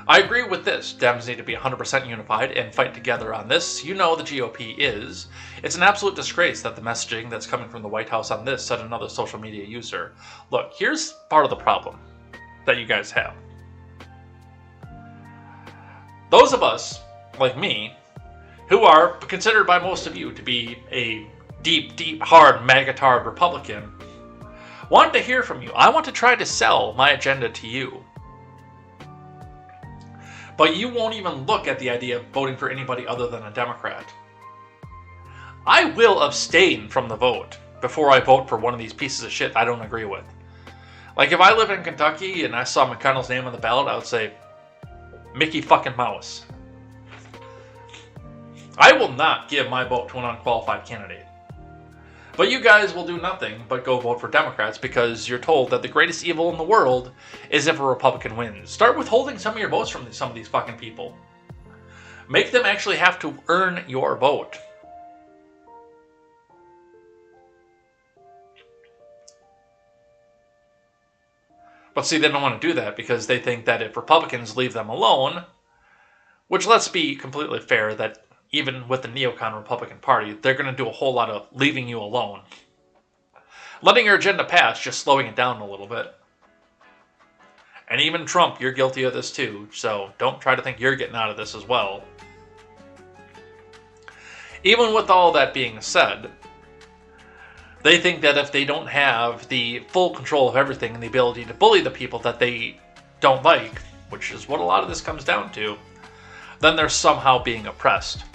I agree with this. Dems need to be 100% unified and fight together on this. You know the GOP is. It's an absolute disgrace that the messaging that's coming from the White House on this, said another social media user. Look, here's part of the problem that you guys have. Those of us, like me, who are considered by most of you to be a deep, hard, MAGA-tard Republican, want to hear from you. I want to try to sell my agenda to you. But you won't even look at the idea of voting for anybody other than a Democrat. I will abstain from the vote before I vote for one of these pieces of shit I don't agree with. Like, if I lived in Kentucky and I saw McConnell's name on the ballot, I would say, Mickey fucking Mouse. I will not give my vote to an unqualified candidate. But you guys will do nothing but go vote for Democrats because you're told that the greatest evil in the world is if a Republican wins. Start withholding some of your votes from some of these fucking people. Make them actually have to earn your vote. But see, they don't want to do that because they think that if Republicans leave them alone, which, let's be completely fair, that even with the neocon Republican Party, they're going to do a whole lot of leaving you alone. Letting your agenda pass, just slowing it down a little bit. And even Trump, you're guilty of this too, so don't try to think you're getting out of this as well. Even with all that being said, they think that if they don't have the full control of everything and the ability to bully the people that they don't like, which is what a lot of this comes down to, then they're somehow being oppressed.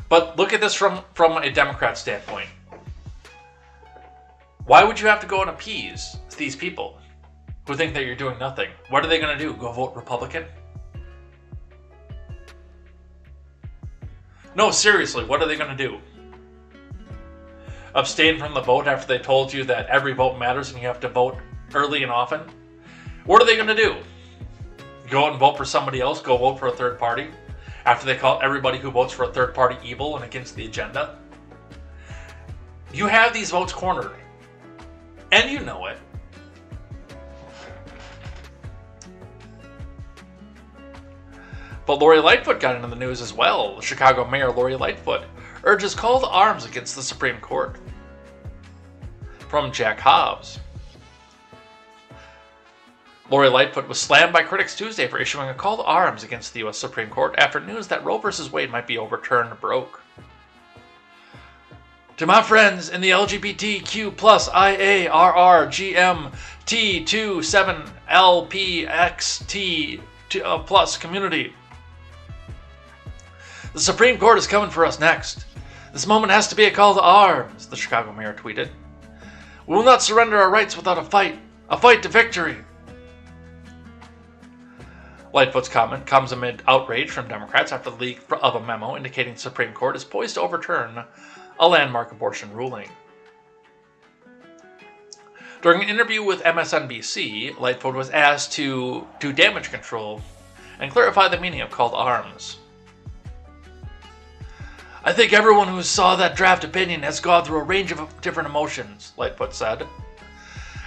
But look at this from a Democrat standpoint. Why would you have to go and appease these people who think that you're doing nothing? What are they going to do? Go vote Republican? No, seriously, what are they going to do? Abstain from the vote after they told you that every vote matters and you have to vote early and often? What are they going to do? Go out and vote for somebody else? Go vote for a third party? After they call everybody who votes for a third party evil and against the agenda? You have these votes cornered. And you know it. But Lori Lightfoot got into the news as well. Chicago Mayor Lori Lightfoot urges call to arms against the Supreme Court. From Jack Hobbs. Lori Lightfoot was slammed by critics Tuesday for issuing a call to arms against the U.S. Supreme Court after news that Roe v. Wade might be overturned broke. To my friends in the LGBTQ plus IARRGMT27LPXT plus community. The Supreme Court is coming for us next. This moment has to be a call to arms, the Chicago mayor tweeted. We will not surrender our rights without a fight to victory. Lightfoot's comment comes amid outrage from Democrats after the leak of a memo indicating the Supreme Court is poised to overturn a landmark abortion ruling. During an interview with MSNBC, Lightfoot was asked to do damage control and clarify the meaning of call to arms. I think everyone who saw that draft opinion has gone through a range of different emotions, Lightfoot said.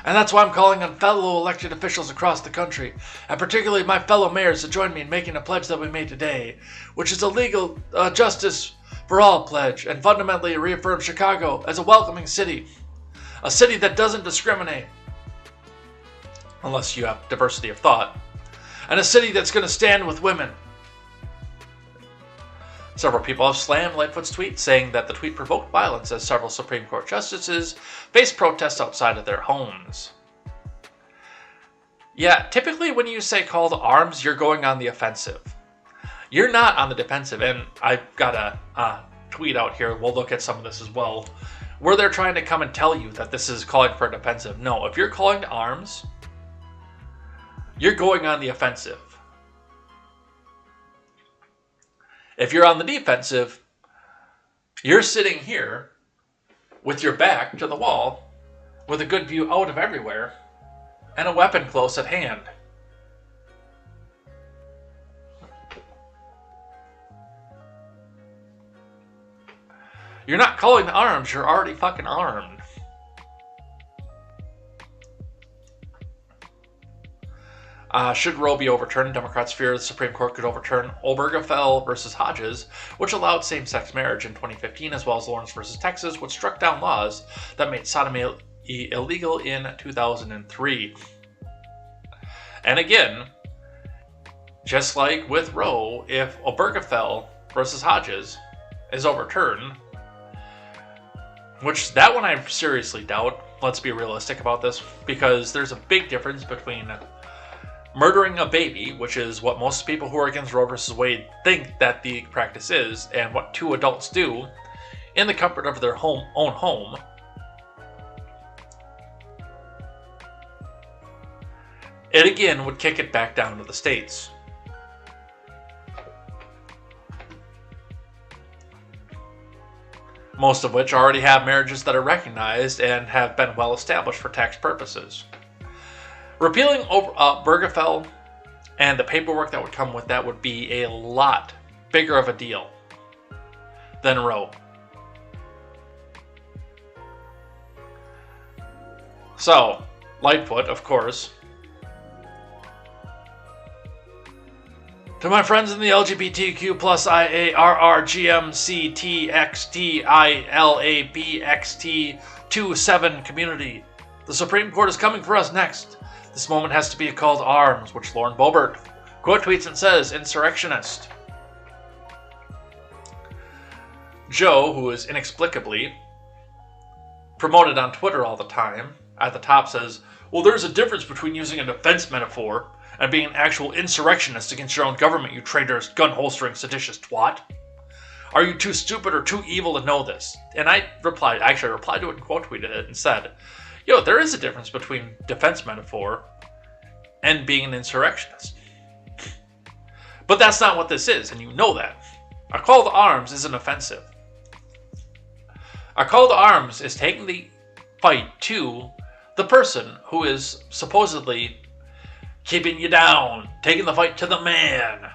And that's why I'm calling on fellow elected officials across the country, and particularly my fellow mayors, to join me in making a pledge that we made today, which is a legal justice for all pledge, and fundamentally reaffirm Chicago as a welcoming city, a city that doesn't discriminate, unless you have diversity of thought, and a city that's going to stand with women. Several people have slammed Lightfoot's tweet, saying that the tweet provoked violence as several Supreme Court justices faced protests outside of their homes. Yeah, typically when you say call to arms, you're going on the offensive. You're not on the defensive, and I've got a tweet out here, we'll look at some of this as well, where they're trying to come and tell you that this is calling for a defensive. No, if you're calling to arms, you're going on the offensive. If you're on the defensive, you're sitting here with your back to the wall, with a good view out of everywhere, and a weapon close at hand. You're not calling to arms, you're already fucking armed. Should Roe be overturned, Democrats fear the Supreme Court could overturn Obergefell versus Hodges, which allowed same-sex marriage in 2015, as well as Lawrence versus Texas, which struck down laws that made sodomy illegal in 2003. And again, just like with Roe, if Obergefell versus Hodges is overturned, which that one I seriously doubt, let's be realistic about this, because there's a big difference between murdering a baby, which is what most people who are against Roe versus Wade think that the practice is, and what two adults do in the comfort of their own home. It again would kick it back down to the states. Most of which already have marriages that are recognized and have been well established for tax purposes. Repealing Obergefell and the paperwork that would come with that would be a lot bigger of a deal than Roe. So, Lightfoot, of course. To my friends in the LGBTQ plus IARRGMCTXTILAPXT27 community, the Supreme Court is coming for us next. This moment has to be a call to arms, which Lauren Boebert quote tweets and says, insurrectionist. Joe, who is inexplicably promoted on Twitter all the time, at the top says, well, there's a difference between using a defense metaphor and being an actual insurrectionist against your own government, you traitorous, gun-holstering, seditious twat. Are you too stupid or too evil to know this? And I replied to it and quote tweeted it and said, yo, there is a difference between defense metaphor and being an insurrectionist. But that's not what this is, and you know that. A call to arms isn't offensive. A call to arms is taking the fight to the person who is supposedly keeping you down, taking the fight to the man.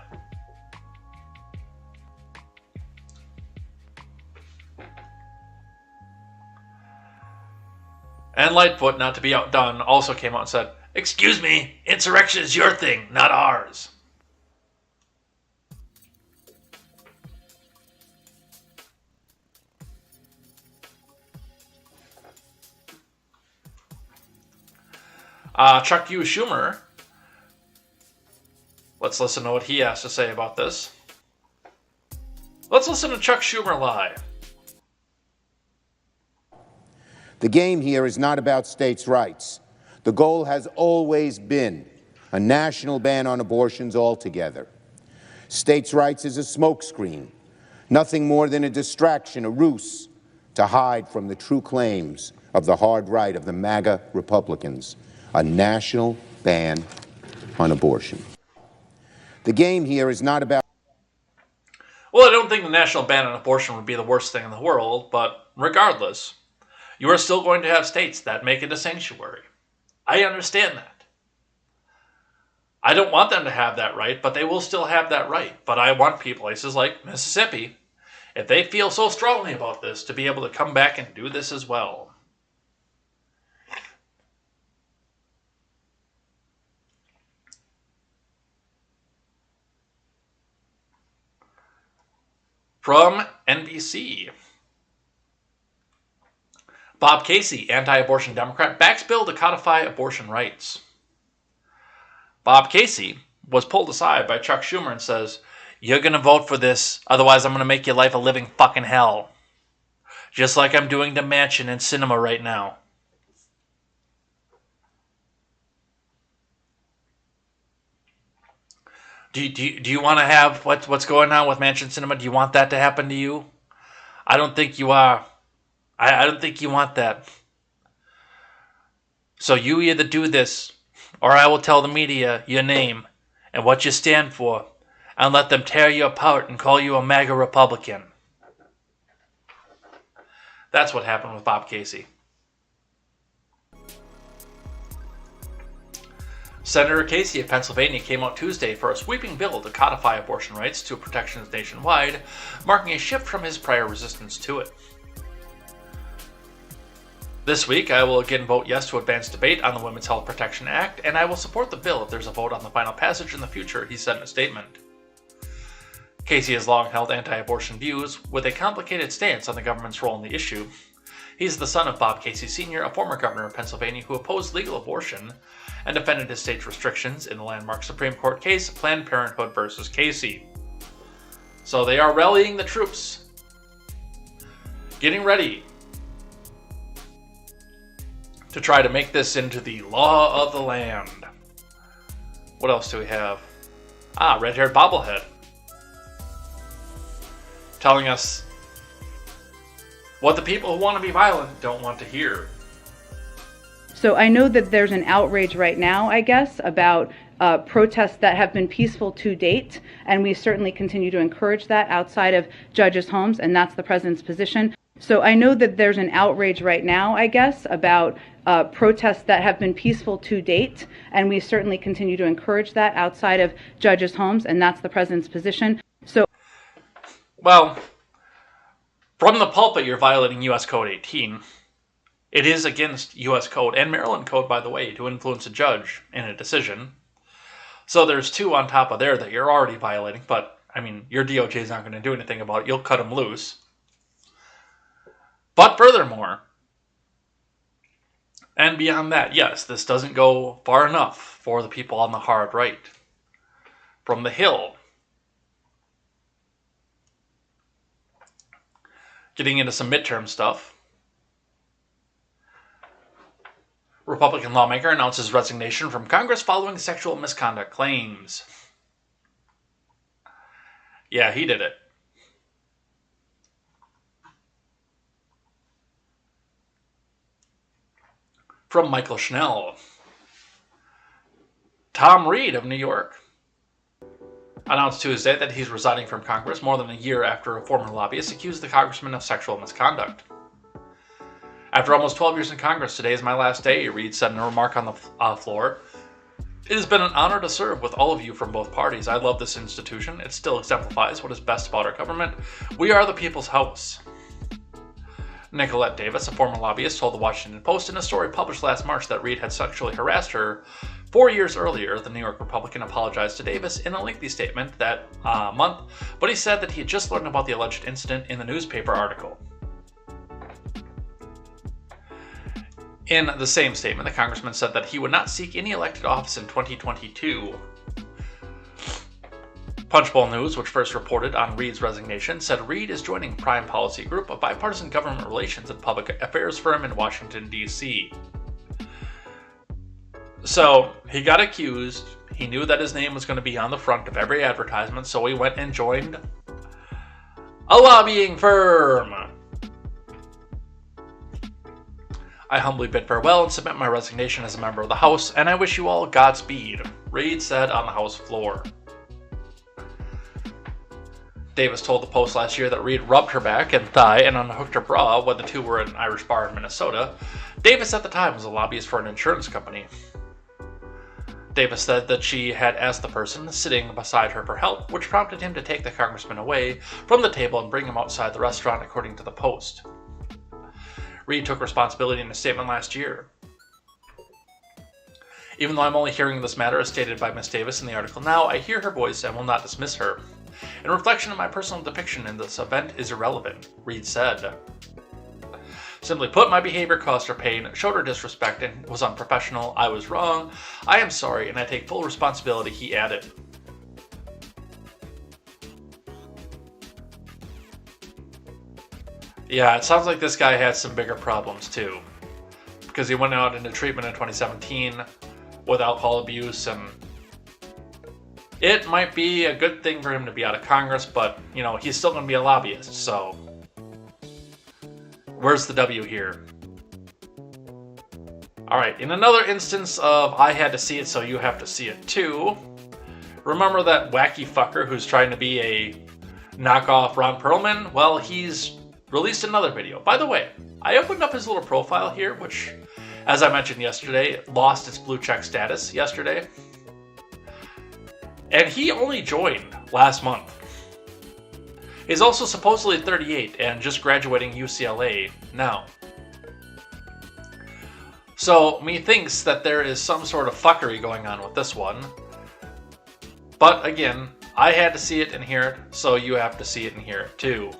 And Lightfoot, not to be outdone, also came out and said, "Excuse me, insurrection is your thing, not ours." Chuck U. Schumer, let's listen to what he has to say about this. Let's listen to Chuck Schumer live. The game here is not about states' rights. The goal has always been a national ban on abortions altogether. States' rights is a smokescreen, nothing more than a distraction, a ruse to hide from the true claims of the hard right of the MAGA Republicans, a national ban on abortion. The game here is not about... Well, I don't think the national ban on abortion would be the worst thing in the world, but regardless, you are still going to have states that make it a sanctuary. I understand that. I don't want them to have that right, but they will still have that right. But I want places like Mississippi, if they feel so strongly about this, to be able to come back and do this as well. From NBC. Bob Casey, anti-abortion Democrat, backs bill to codify abortion rights. Bob Casey was pulled aside by Chuck Schumer and says, "You're going to vote for this, otherwise I'm going to make your life a living fucking hell. Just like I'm doing to Manchin and Sinema right now." Do you want to have what's going on with Manchin Sinema? Do you want that to happen to you? I don't think you are. I don't think you want that. So you either do this, or I will tell the media your name and what you stand for, and let them tear you apart and call you a MAGA Republican. That's what happened with Bob Casey. Senator Casey of Pennsylvania came out Tuesday for a sweeping bill to codify abortion rights to protections nationwide, marking a shift from his prior resistance to it. This week, I will again vote yes to advance debate on the Women's Health Protection Act, and I will support the bill if there's a vote on the final passage in the future, he said in a statement. Casey has long held anti-abortion views, with a complicated stance on the government's role in the issue. He's the son of Bob Casey Sr., a former governor of Pennsylvania who opposed legal abortion and defended his state's restrictions in the landmark Supreme Court case Planned Parenthood versus Casey. So they are rallying the troops, getting ready to try to make this into the law of the land. What else do we have? Red-haired bobblehead, telling us what the people who want to be violent don't want to hear. So I know that there's an outrage right now, I guess, about protests that have been peaceful to date, and we certainly continue to encourage that outside of judges' homes, and that's the president's position. So I know that there's an outrage right now, I guess, about protests that have been peaceful to date, and we certainly continue to encourage that outside of judges' homes, and that's the president's position. So, well, from the pulpit, you're violating U.S. Code 18. It is against U.S. Code and Maryland Code, by the way, to influence a judge in a decision. So there's two on top of there that you're already violating, but, I mean, your DOJ is not going to do anything about it. You'll cut them loose. But furthermore, and beyond that, yes, this doesn't go far enough for the people on the hard right. From the Hill, getting into some midterm stuff, Republican lawmaker announces resignation from Congress following sexual misconduct claims. Yeah, he did it. From Michael Schnell, Tom Reed of New York announced Tuesday that he's resigning from Congress more than a year after a former lobbyist accused the congressman of sexual misconduct. After almost 12 years in Congress, today is my last day, Reed said in a remark on the floor. It has been an honor to serve with all of you from both parties. I love this institution. It still exemplifies what is best about our government. We are the people's house. Nicolette Davis, a former lobbyist, told the Washington Post in a story published last March that Reid had sexually harassed her 4 years earlier. The New York Republican apologized to Davis in a lengthy statement that month, but he said that he had just learned about the alleged incident in the newspaper article. In the same statement, the congressman said that he would not seek any elected office in 2022. Punchbowl News, which first reported on Reid's resignation, said Reid is joining Prime Policy Group, a bipartisan government relations and public affairs firm in Washington, D.C. So, he got accused. He knew that his name was going to be on the front of every advertisement, so he went and joined a lobbying firm. I humbly bid farewell and submit my resignation as a member of the House, and I wish you all Godspeed, Reid said on the House floor. Davis told the Post last year that Reid rubbed her back and thigh and unhooked her bra when the two were at an Irish bar in Minnesota. Davis at the time was a lobbyist for an insurance company. Davis said that she had asked the person sitting beside her for help, which prompted him to take the congressman away from the table and bring him outside the restaurant, according to the Post. Reid took responsibility in a statement last year. Even though I'm only hearing this matter as stated by Ms. Davis in the article now, I hear her voice and will not dismiss her. In reflection of my personal depiction in this event is irrelevant, Reid said. Simply put, my behavior caused her pain, showed her disrespect, and was unprofessional. I was wrong. I am sorry, and I take full responsibility, he added. Yeah, it sounds like this guy had some bigger problems too, because he went out into treatment in 2017 with alcohol abuse, and it might be a good thing for him to be out of Congress, but, you know, he's still going to be a lobbyist, so where's the W here? Alright, in another instance of I had to see it, so you have to see it too, remember that wacky fucker who's trying to be a knockoff Ron Perlman? Well, he's released another video. By the way, I opened up his little profile here, which, as I mentioned yesterday, lost its blue check status yesterday. And he only joined last month. He's also supposedly 38 and just graduating UCLA now. So, methinks that there is some sort of fuckery going on with this one. But again, I had to see it and hear it, so you have to see it and hear it too.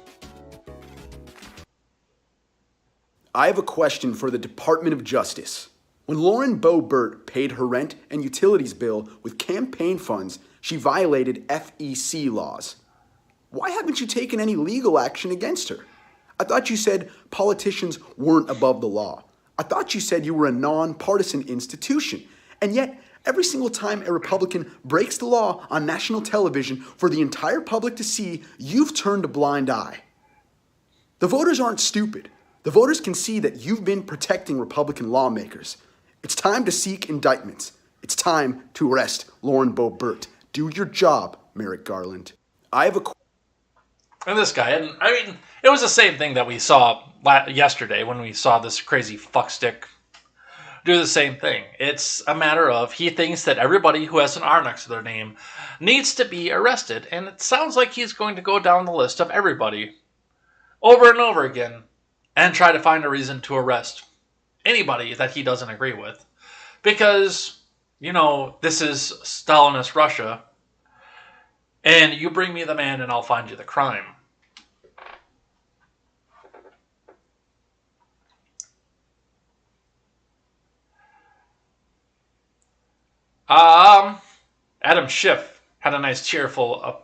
I have a question for the Department of Justice. When Lauren Boebert paid her rent and utilities bill with campaign funds, she violated FEC laws. Why haven't you taken any legal action against her? I thought you said politicians weren't above the law. I thought you said you were a nonpartisan institution. And yet, every single time a Republican breaks the law on national television for the entire public to see, you've turned a blind eye. The voters aren't stupid. The voters can see that you've been protecting Republican lawmakers. It's time to seek indictments. It's time to arrest Lauren Boebert. Do your job, Merrick Garland. I have a... And this guy, and I mean, it was the same thing that we saw yesterday when we saw this crazy fuckstick do the same thing. It's a matter of he thinks that everybody who has an R next to their name needs to be arrested, and it sounds like he's going to go down the list of everybody over and over again and try to find a reason to arrest anybody that he doesn't agree with. Because, you know, this is Stalinist Russia, and you bring me the man and I'll find you the crime. Adam Schiff had a nice cheerful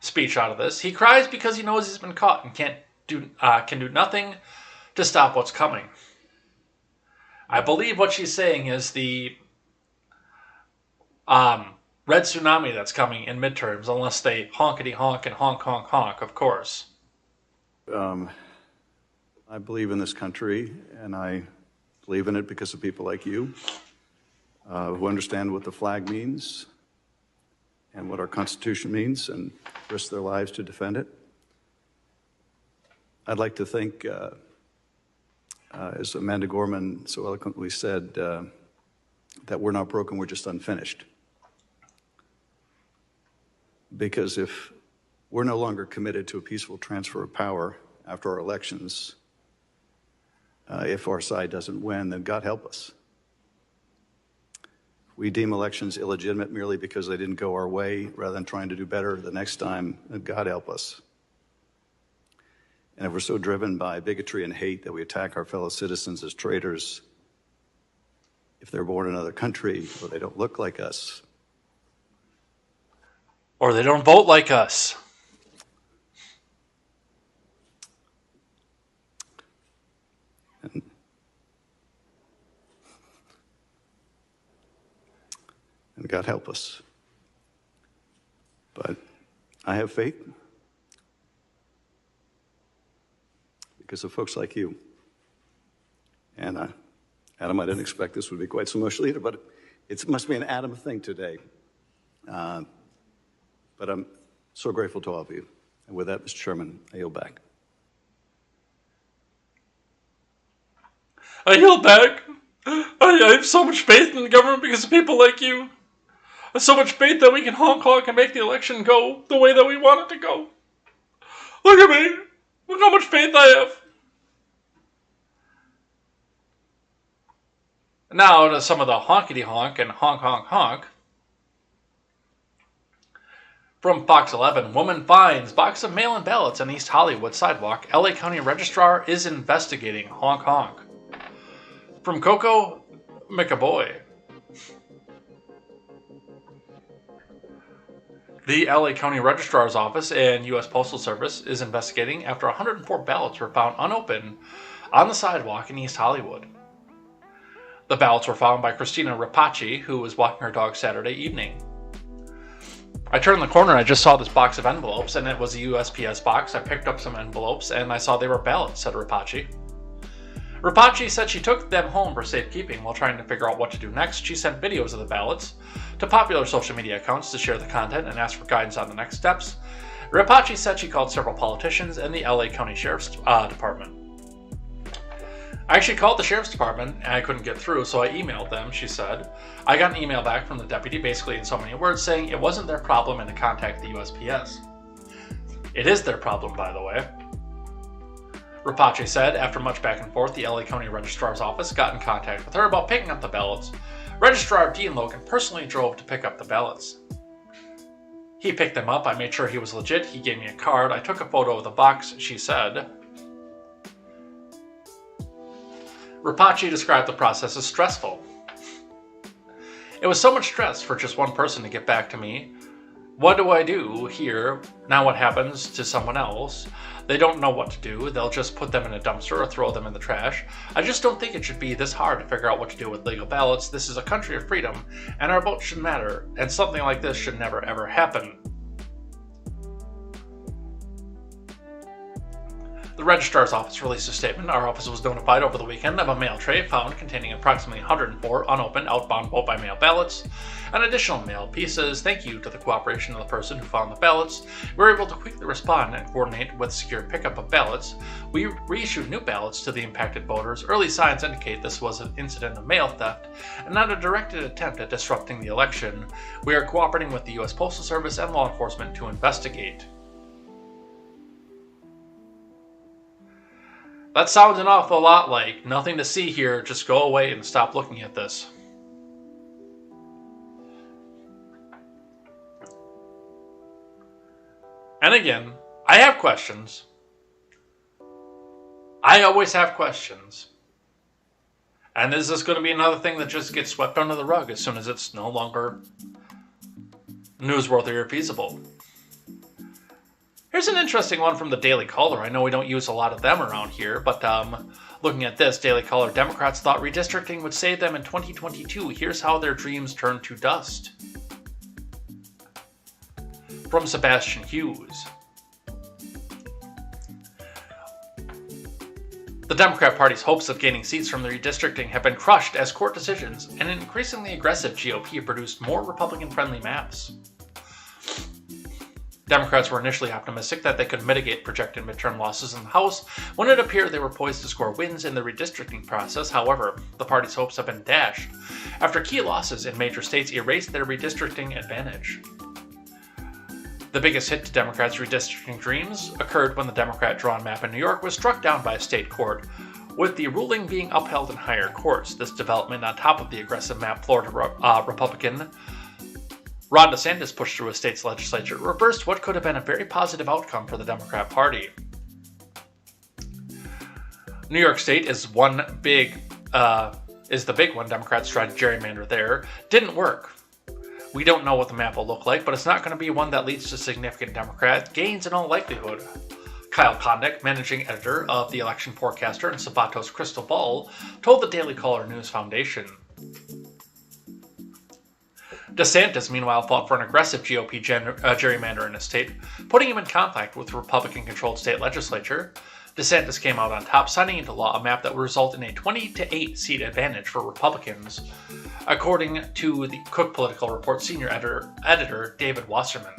speech out of this. He cries because he knows he's been caught and can do nothing to stop what's coming. I believe what she's saying is the red tsunami that's coming in midterms, unless they honkety honk and honk honk honk, of course. I believe in this country, and I believe in it because of people like you who understand what the flag means and what our Constitution means and risk their lives to defend it. I'd like to think, as Amanda Gorman so eloquently said, that we're not broken, we're just unfinished. Because if we're no longer committed to a peaceful transfer of power after our elections, If our side doesn't win, then God help us. If we deem elections illegitimate merely because they didn't go our way rather than trying to do better the next time, then God help us. And if we're so driven by bigotry and hate that we attack our fellow citizens as traitors, if they're born in another country or they don't look like us, or they don't vote like us. And God help us. But I have faith because of folks like you. And Adam, I didn't expect this would be quite so emotional either, but it must be an Adam thing today. But I'm so grateful to all of you. And with that, Mr. Chairman, I yield back. I yield back. I have so much faith in the government because of people like you. I have so much faith that we can honk and make the election go the way that we want it to go. Look at me. Look how much faith I have. Now to some of the honkity honk and honk honk honk. From Fox 11, woman finds box of mail-in ballots on East Hollywood sidewalk. LA County Registrar is investigating honk honk. From Coco McAboy. The LA County Registrar's Office and U.S. Postal Service is investigating after 104 ballots were found unopened on the sidewalk in East Hollywood. The ballots were found by Christina Rapace, who was walking her dog Saturday evening. I turned the corner and I just saw this box of envelopes, and it was a USPS box. I picked up some envelopes and I saw they were ballots, said Rapace. Rapace said she took them home for safekeeping. While trying to figure out what to do next, she sent videos of the ballots to popular social media accounts to share the content and ask for guidance on the next steps. Rapace said she called several politicians and the LA County Sheriff's Department. I actually called the Sheriff's Department and I couldn't get through, so I emailed them, she said. I got an email back from the deputy, basically in so many words, saying it wasn't their problem and to contact the USPS. It is their problem, by the way. Rapace said after much back and forth, the LA County Registrar's Office got in contact with her about picking up the ballots. Registrar Dean Logan personally drove to pick up the ballots. He picked them up. I made sure he was legit. He gave me a card. I took a photo of the box, she said. Rapace described the process as stressful. It was so much stress for just one person to get back to me. What do I do here? Now what happens to someone else? They don't know what to do. They'll just put them in a dumpster or throw them in the trash. I just don't think it should be this hard to figure out what to do with legal ballots. This is a country of freedom, and our vote should matter, and something like this should never ever happen. The Registrar's Office released a statement. Our office was notified over the weekend of a mail tray found containing approximately 104 unopened outbound vote-by-mail ballots and additional mail pieces. Thank you to the cooperation of the person who found the ballots. We were able to quickly respond and coordinate with secure pickup of ballots. We reissued new ballots to the impacted voters. Early signs indicate this was an incident of mail theft and not a directed attempt at disrupting the election. We are cooperating with the U.S. Postal Service and law enforcement to investigate. That sounds an awful lot like nothing to see here, just go away and stop looking at this. And again, I have questions. I always have questions. And is this going to be another thing that just gets swept under the rug as soon as it's no longer newsworthy or feasible? Here's an interesting one from the Daily Caller. I know we don't use a lot of them around here, but looking at this, Daily Caller, Democrats thought redistricting would save them in 2022. Here's how their dreams turned to dust. From Sebastian Hughes. The Democrat Party's hopes of gaining seats from the redistricting have been crushed as court decisions and an increasingly aggressive GOP produced more Republican-friendly maps. Democrats were initially optimistic that they could mitigate projected midterm losses in the House when it appeared they were poised to score wins in the redistricting process. However, the party's hopes have been dashed after key losses in major states erased their redistricting advantage. The biggest hit to Democrats' redistricting dreams occurred when the Democrat-drawn map in New York was struck down by a state court, with the ruling being upheld in higher courts. This development, on top of the aggressive map Florida Republican Ron DeSantis pushed through a state's legislature, reversed what could have been a very positive outcome for the Democrat Party. New York State is the big one Democrats tried to gerrymander there. Didn't work. We don't know what the map will look like, but it's not going to be one that leads to significant Democrat gains in all likelihood. Kyle Kondik, managing editor of The Election Forecaster and Sabato's Crystal Ball, told the Daily Caller News Foundation. DeSantis, meanwhile, fought for an aggressive GOP gerrymander in his state, putting him in conflict with the Republican-controlled state legislature. DeSantis came out on top, signing into law a map that would result in a 20-8 seat advantage for Republicans, according to the Cook Political Report senior editor David Wasserman.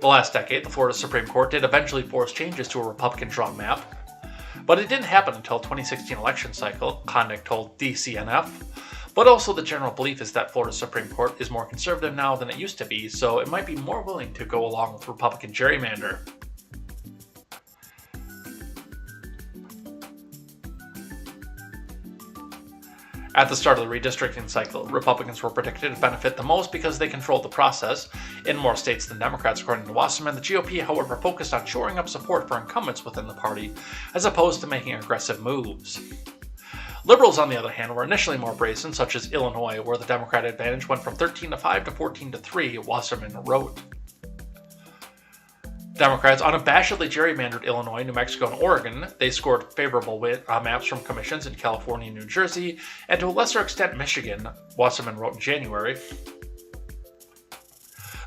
The last decade, the Florida Supreme Court did eventually force changes to a Republican-drawn map, but it didn't happen until 2016 election cycle, Kondik told DCNF. But also the general belief is that Florida Supreme Court is more conservative now than it used to be, so it might be more willing to go along with Republican gerrymander. At the start of the redistricting cycle, Republicans were predicted to benefit the most because they controlled the process in more states than Democrats, according to Wasserman. The GOP, however, focused on shoring up support for incumbents within the party, as opposed to making aggressive moves. Liberals, on the other hand, were initially more brazen, such as Illinois, where the Democrat advantage went from 13-5 to 14-3, Wasserman wrote. Democrats unabashedly gerrymandered Illinois, New Mexico, and Oregon. They scored favorable maps from commissions in California and New Jersey, and to a lesser extent Michigan, Wasserman wrote in January.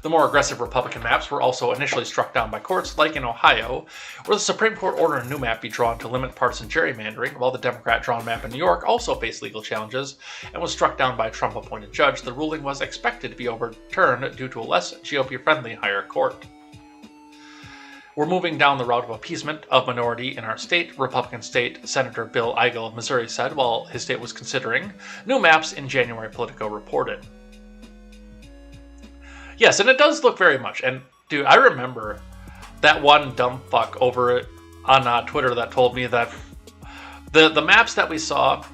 The more aggressive Republican maps were also initially struck down by courts, like in Ohio, where the Supreme Court ordered a new map be drawn to limit partisan gerrymandering, while the Democrat-drawn map in New York also faced legal challenges and was struck down by a Trump-appointed judge. The ruling was expected to be overturned due to a less GOP-friendly higher court. We're moving down the route of appeasement of minority in our state, Republican State Senator Bill Eigel of Missouri said while his state was considering new maps in January, Politico reported. Yes, and it does look very much. And, dude, I remember that one dumb fuck over on Twitter that told me that the maps that we saw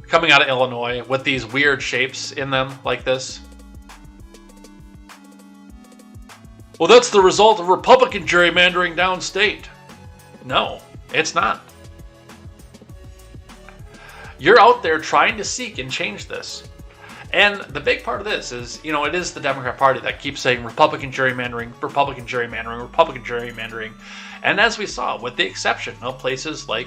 coming out of Illinois with these weird shapes in them like this, well, that's the result of Republican gerrymandering downstate. No, it's not. You're out there trying to seek and change this. And the big part of this is, it is the Democrat Party that keeps saying Republican gerrymandering, Republican gerrymandering, Republican gerrymandering. And as we saw, with the exception of places like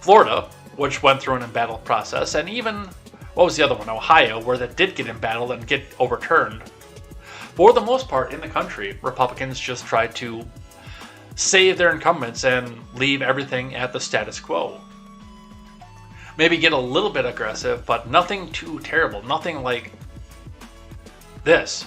Florida, which went through an embattled process, and even, what was the other one, Ohio, where that did get embattled and get overturned. For the most part in the country, Republicans just tried to save their incumbents and leave everything at the status quo. Maybe get a little bit aggressive, but nothing too terrible. Nothing like this.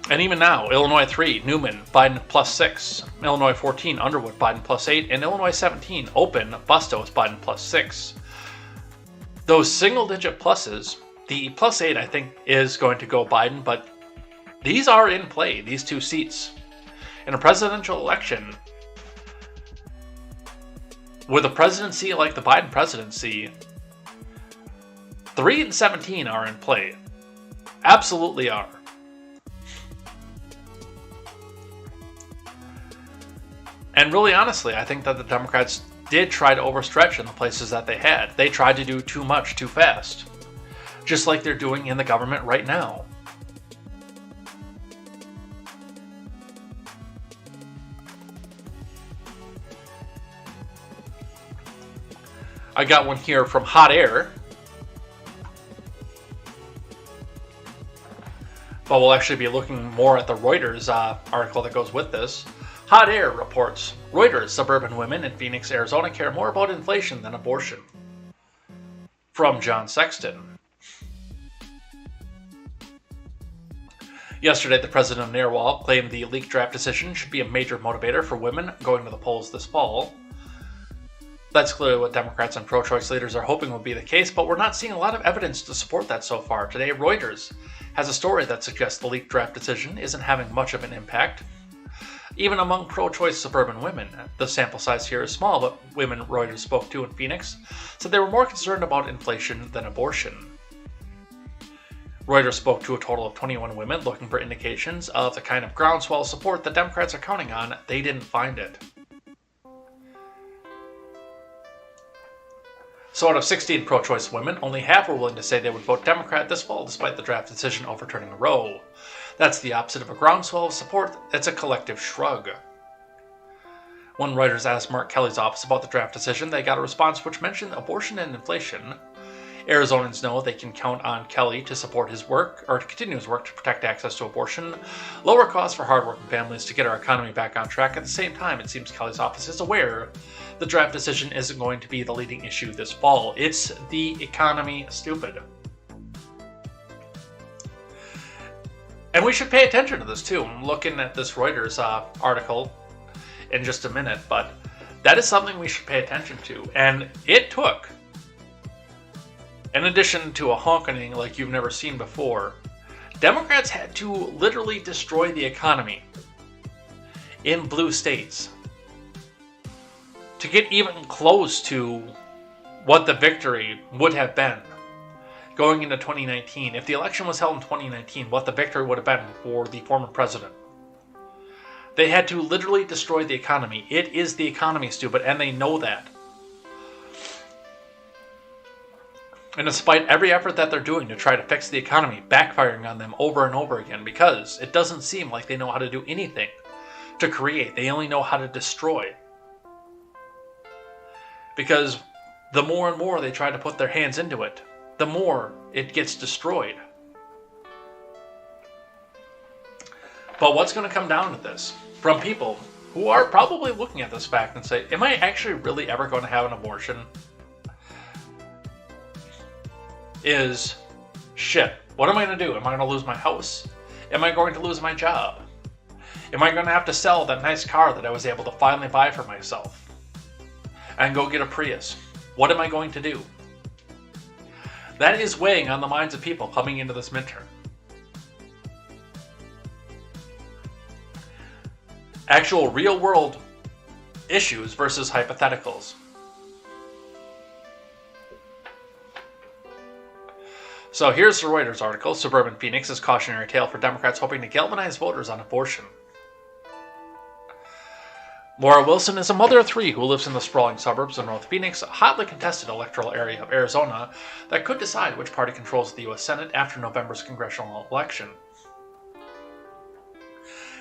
And even now, Illinois 3, Newman, Biden +6. Illinois 14, Underwood, Biden +8. And Illinois 17, Open, Bustos, Biden +6. Those single-digit pluses, the +8 I think is going to go Biden, but these are in play, these two seats. In a presidential election, with a presidency like the Biden presidency, 3 and 17 are in play. Absolutely are. And really honestly, I think that the Democrats did try to overstretch in the places that they had. They tried to do too much too fast. Just like they're doing in the government right now. I got one here from Hot Air. But we'll actually be looking more at the Reuters article that goes with this. Hot Air reports, Reuters, suburban women in Phoenix, Arizona care more about inflation than abortion. From John Sexton. Yesterday, the president of NARWAL claimed the leaked draft decision should be a major motivator for women going to the polls this fall. That's clearly what Democrats and pro-choice leaders are hoping will be the case, but we're not seeing a lot of evidence to support that so far. Today, Reuters has a story that suggests the leaked draft decision isn't having much of an impact. Even among pro-choice suburban women, the sample size here is small, but women Reuters spoke to in Phoenix said they were more concerned about inflation than abortion. Reuters spoke to a total of 21 women looking for indications of the kind of groundswell of support that Democrats are counting on. They didn't find it. So out of 16 pro-choice women, only half were willing to say they would vote Democrat this fall despite the draft decision overturning Roe. That's the opposite of a groundswell of support. It's a collective shrug. When Reuters asked Mark Kelly's office about the draft decision, they got a response which mentioned abortion and inflation. Arizonans know they can count on Kelly to support his work, or to continue his work to protect access to abortion, lower costs for hardworking families to get our economy back on track. At the same time, it seems Kelly's office is aware the draft decision isn't going to be the leading issue this fall. It's the economy, stupid. And we should pay attention to this too. I'm looking at this Reuters article in just a minute, but that is something we should pay attention to. And it took, in addition to a honking like you've never seen before, Democrats had to literally destroy the economy in blue states to get even close to what the victory would have been going into 2019. If the election was held in 2019, what the victory would have been for the former president. They had to literally destroy the economy. It is the economy, stupid, and they know that. And despite every effort that they're doing to try to fix the economy, backfiring on them over and over again, because it doesn't seem like they know how to do anything to create. They only know how to destroy. Because the more and more they try to put their hands into it, the more it gets destroyed. But what's going to come down to this from people who are probably looking at this fact and say, am I actually really ever going to have an abortion? Is, shit, what am I going to do? Am I going to lose my house? Am I going to lose my job? Am I going to have to sell that nice car that I was able to finally buy for myself and go get a Prius? What am I going to do? That is weighing on the minds of people coming into this midterm. Actual real-world issues versus hypotheticals. So here's the Reuters article. Suburban Phoenix is cautionary tale for Democrats hoping to galvanize voters on abortion. Laura Wilson is a mother of three who lives in the sprawling suburbs of North Phoenix, a hotly contested electoral area of Arizona that could decide which party controls the U.S. Senate after November's congressional election.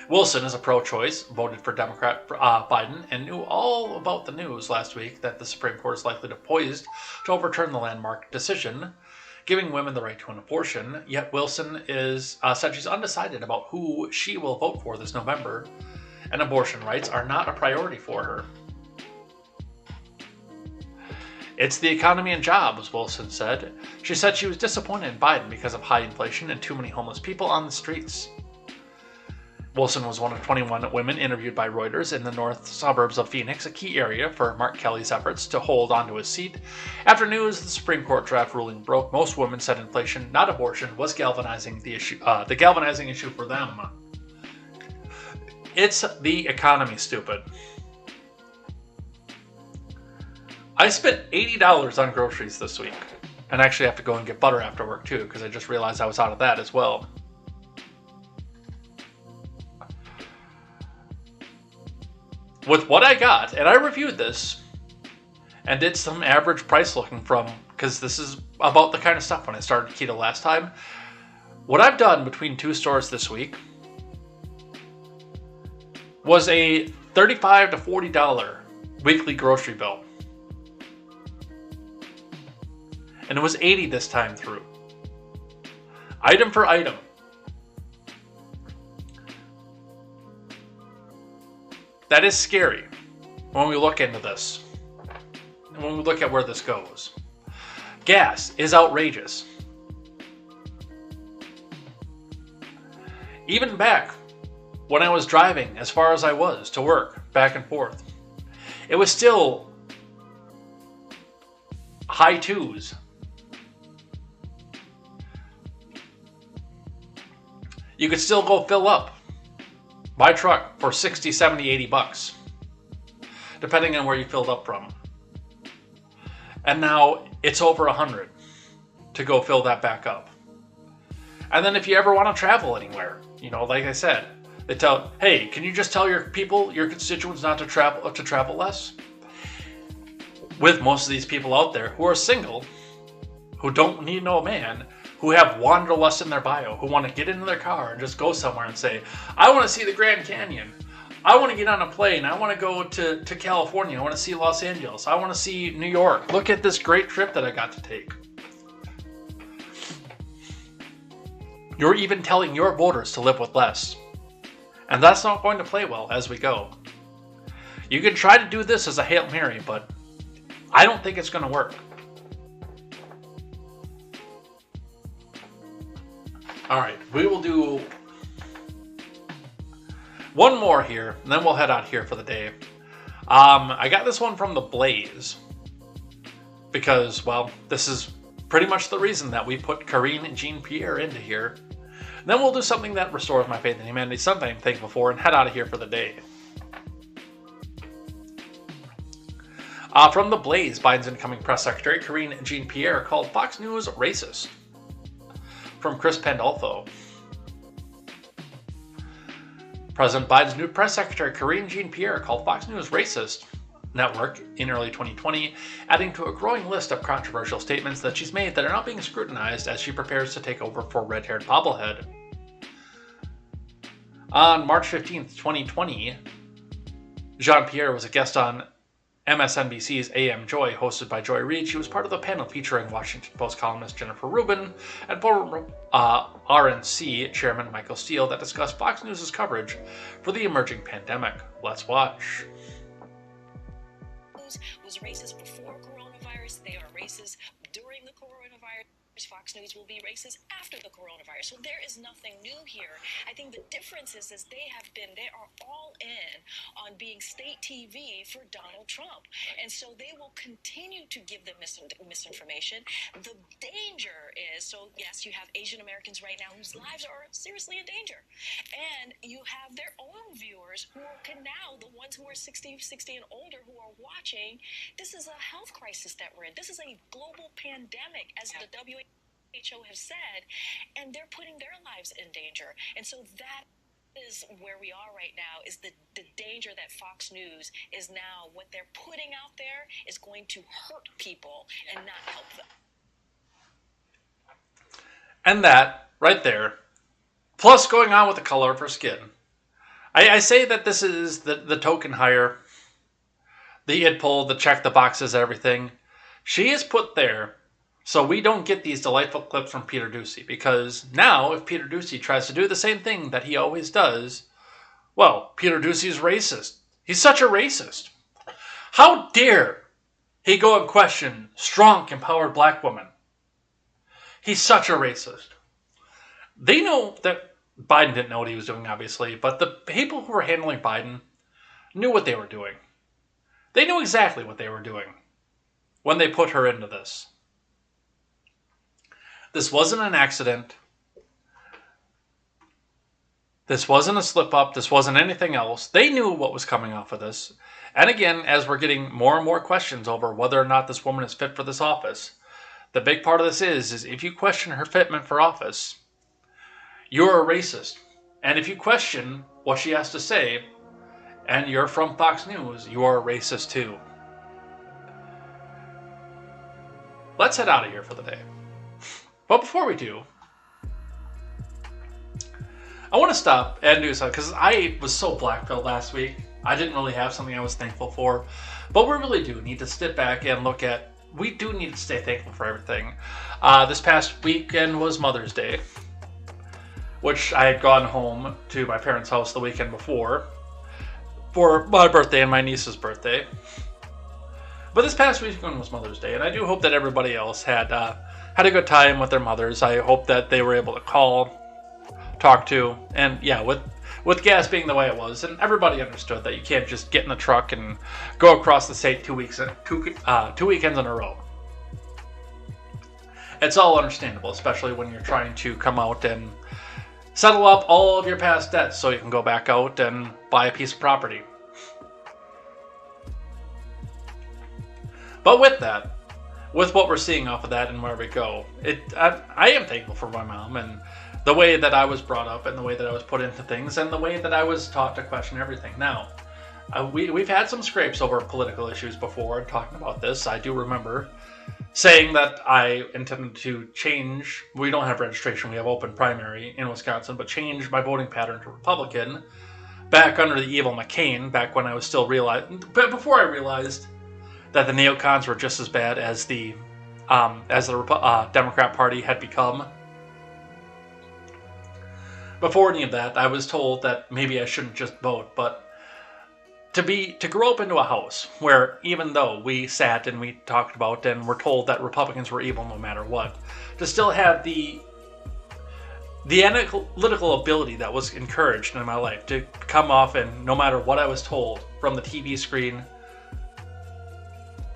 Wilson is a pro-choice, voted for Democrat Biden, and knew all about the news last week that the Supreme Court is likely to poised to overturn the landmark decision, giving women the right to an abortion. Yet Wilson said she's undecided about who she will vote for this November, and abortion rights are not a priority for her. It's the economy and jobs, Wilson said. She said she was disappointed in Biden because of high inflation and too many homeless people on the streets. Wilson was one of 21 women interviewed by Reuters in the north suburbs of Phoenix, a key area for Mark Kelly's efforts to hold onto his seat. After news the Supreme Court draft ruling broke, most women said inflation, not abortion, was galvanizing the issue. The galvanizing issue for them. It's the economy, stupid. I spent $80 on groceries this week, and I actually have to go and get butter after work too, because I just realized I was out of that as well. With what I got, and I reviewed this and did some average price looking from, because this is about the kind of stuff when I started keto last time. What I've done between two stores this week was a $35 to $40 weekly grocery bill. And it was $80 this time through. Item for item. That is scary when we look into this, and when we look at where this goes. Gas is outrageous. Even back when I was driving as far as I was to work, back and forth, it was still high twos. you could still go fill up by truck for 60, 70, 80 bucks, depending on where you filled up from. And now it's over 100 to go fill that back up. And then if you ever want to travel anywhere, like I said, they tell, hey, can you just tell your people, your constituents, not to travel less? With most of these people out there who are single, who don't need no man, who have wanderlust in their bio, who want to get into their car and just go somewhere and say, I want to see the Grand Canyon. I want to get on a plane. I want to go to California. I want to see Los Angeles. I want to see New York. Look at this great trip that I got to take. You're even telling your voters to live with less. And that's not going to play well as we go. You can try to do this as a Hail Mary, but I don't think it's going to work. All right, we will do one more here, and then we'll head out here for the day. I got this one from The Blaze because, well, this is pretty much the reason that we put Karine Jean-Pierre into here. And then we'll do something that restores my faith in humanity, something I'm thankful for, and head out of here for the day. From The Blaze, Biden's incoming press secretary, Karine Jean-Pierre, called Fox News racist. From Chris Pandolfo. President Biden's new press secretary, Karine Jean-Pierre, called Fox News racist network in early 2020, adding to a growing list of controversial statements that she's made that are now being scrutinized as she prepares to take over for red-haired bobblehead. On March 15th, 2020, Jean-Pierre was a guest on MSNBC's AM Joy, hosted by Joy Reid. She was part of the panel featuring Washington Post columnist Jennifer Rubin and former RNC chairman Michael Steele that discussed Fox News' coverage for the emerging pandemic. Let's watch. Was racist before coronavirus. They are racist during the coronavirus. Fox News will be racist after the coronavirus. So there is nothing new here. I think the difference is they are all in on being state TV for Donald Trump. And so they will continue to give them misinformation. The danger is, so yes, you have Asian Americans right now whose lives are seriously in danger. And you have their own viewers who can now, the ones who are 60 and older who are watching, this is a health crisis that we're in. This is a global pandemic, as the WHO have said, and they're putting their lives in danger. And so that is where we are right now, is the danger that Fox News is now, what they're putting out there is going to hurt people and not help them. And that, right there, plus going on with the color of her skin. I say that this is the token hire, the id pull, the check the boxes, everything. She is put there so we don't get these delightful clips from Peter Doocy, because now if Peter Doocy tries to do the same thing that he always does, well, Peter Doocy's racist. He's such a racist. How dare he go and question strong, empowered black women? He's such a racist. They know that Biden didn't know what he was doing, obviously, but the people who were handling Biden knew what they were doing. They knew exactly what they were doing when they put her into this. This wasn't an accident. This wasn't a slip-up. This wasn't anything else. They knew what was coming off of this. And again, as we're getting more and more questions over whether or not this woman is fit for this office, the big part of this is if you question her fitment for office, you're a racist. And if you question what she has to say, and you're from Fox News, you are a racist too. Let's head out of here for the day. But before we do, I want to stop and do something, because I was so black-pilled last week. I didn't really have something I was thankful for. But we really do need to step back and look at, we do need to stay thankful for everything. This past weekend was Mother's Day, which I had gone home to my parents' house the weekend before for my birthday and my niece's birthday. But this past weekend was Mother's Day, and I do hope that everybody else had a good time with their mothers. I hope that they were able to call, talk to, and yeah, with gas being the way it was, and everybody understood that you can't just get in the truck and go across the state 2 weekends in a row. It's all understandable, especially when you're trying to come out and settle up all of your past debts so you can go back out and buy a piece of property. But with that, with what we're seeing off of that and where we go, I am thankful for my mom and the way that I was brought up and the way that I was put into things and the way that I was taught to question everything. Now, we've had some scrapes over political issues before talking about this. I do remember saying that I intended to change. We don't have registration, we have open primary in Wisconsin, but change my voting pattern to Republican back under the evil McCain, back when I was still but before I realized that the neocons were just as bad as the Democrat Party had become. Before any of that, I was told that maybe I shouldn't just vote, but to grow up into a house where even though we sat and we talked about and were told that Republicans were evil no matter what, to still have the analytical ability that was encouraged in my life to come off and no matter what I was told from the TV screen,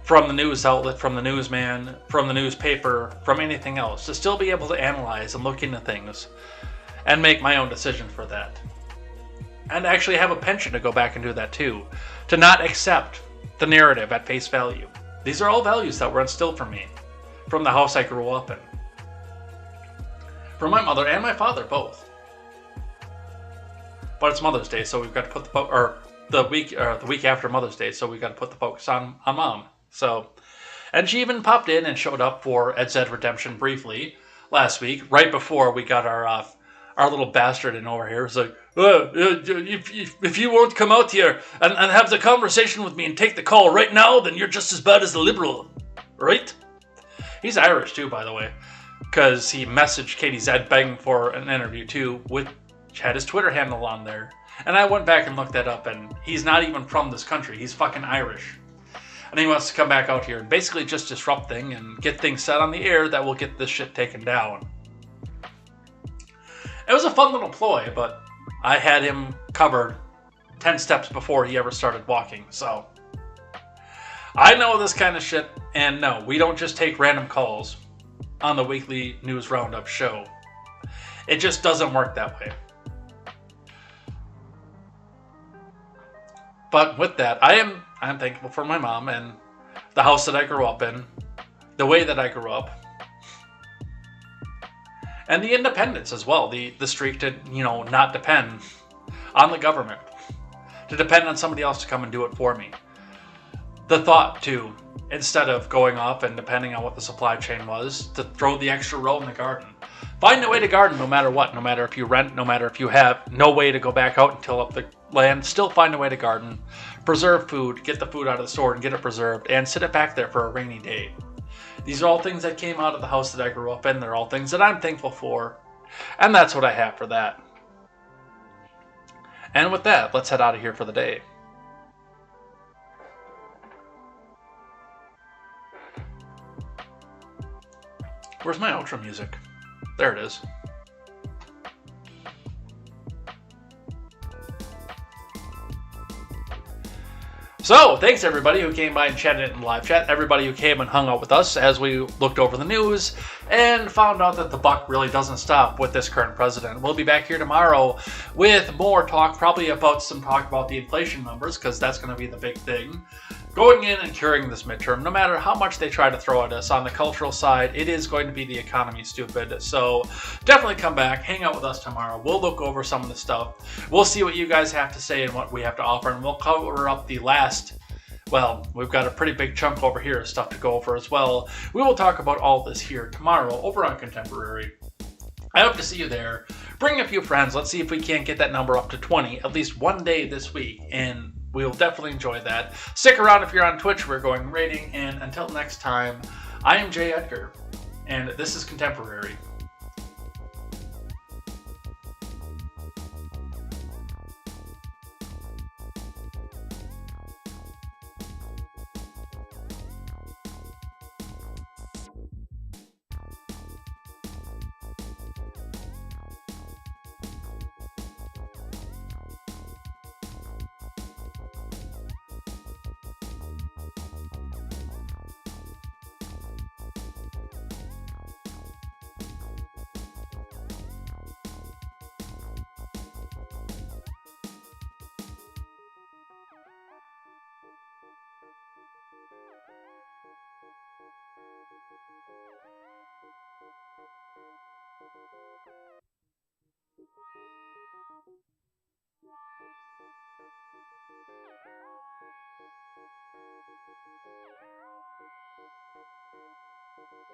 from the news outlet, from the newsman, from the newspaper, from anything else, to still be able to analyze and look into things and make my own decision for that. And actually have a penchant to go back and do that too. To not accept the narrative at face value. These are all values that were instilled from me, from the house I grew up in. From my mother and my father, both. But it's Mother's Day, so we've got to put the week after Mother's Day, so we've got to put the focus on Mom. So, and she even popped in and showed up for KTZed Redemption briefly last week, right before we got our little bastard in over here. It's like, if you won't come out here and have the conversation with me and take the call right now, then you're just as bad as the liberal, right? He's Irish too, by the way, because he messaged KTZed begging for an interview too, which had his Twitter handle on there. And I went back and looked that up, and he's not even from this country. He's fucking Irish. And he wants to come back out here and basically just disrupt things and get things set on the air that will get this shit taken down. It was a fun little ploy, but I had him covered 10 steps before he ever started walking, so I know this kind of shit, and no, we don't just take random calls on the weekly news roundup show. It just doesn't work that way. But with that, I'm thankful for my mom and the house that I grew up in, the way that I grew up, and the independence as well, the streak to, not depend on the government, to depend on somebody else to come and do it for me. The thought to, instead of going off and depending on what the supply chain was, to throw the extra row in the garden. Find a way to garden no matter what, no matter if you rent, no matter if you have no way to go back out and till up the land, still find a way to garden, preserve food, get the food out of the store and get it preserved, and sit it back there for a rainy day. These are all things that came out of the house that I grew up in. They're all things that I'm thankful for. And that's what I have for that. And with that, let's head out of here for the day. Where's my outro music? There it is. So, thanks everybody who came by and chatted in live chat, everybody who came and hung out with us as we looked over the news and found out that the buck really doesn't stop with this current president. We'll be back here tomorrow with more talk, probably about the inflation numbers, because that's going to be the big thing. Going in and curing this midterm, no matter how much they try to throw at us on the cultural side, it is going to be the economy, stupid. So definitely come back, hang out with us tomorrow. We'll look over some of the stuff. We'll see what you guys have to say and what we have to offer, and we'll cover up the last, well, we've got a pretty big chunk over here of stuff to go over as well. We will talk about all this here tomorrow over on Contemporary. I hope to see you there. Bring a few friends. Let's see if we can't get that number up to 20 at least one day this week, and we'll definitely enjoy that. Stick around if you're on Twitch. We're going rating. And until next time, I am Jay Edgar, and this is Contemporary.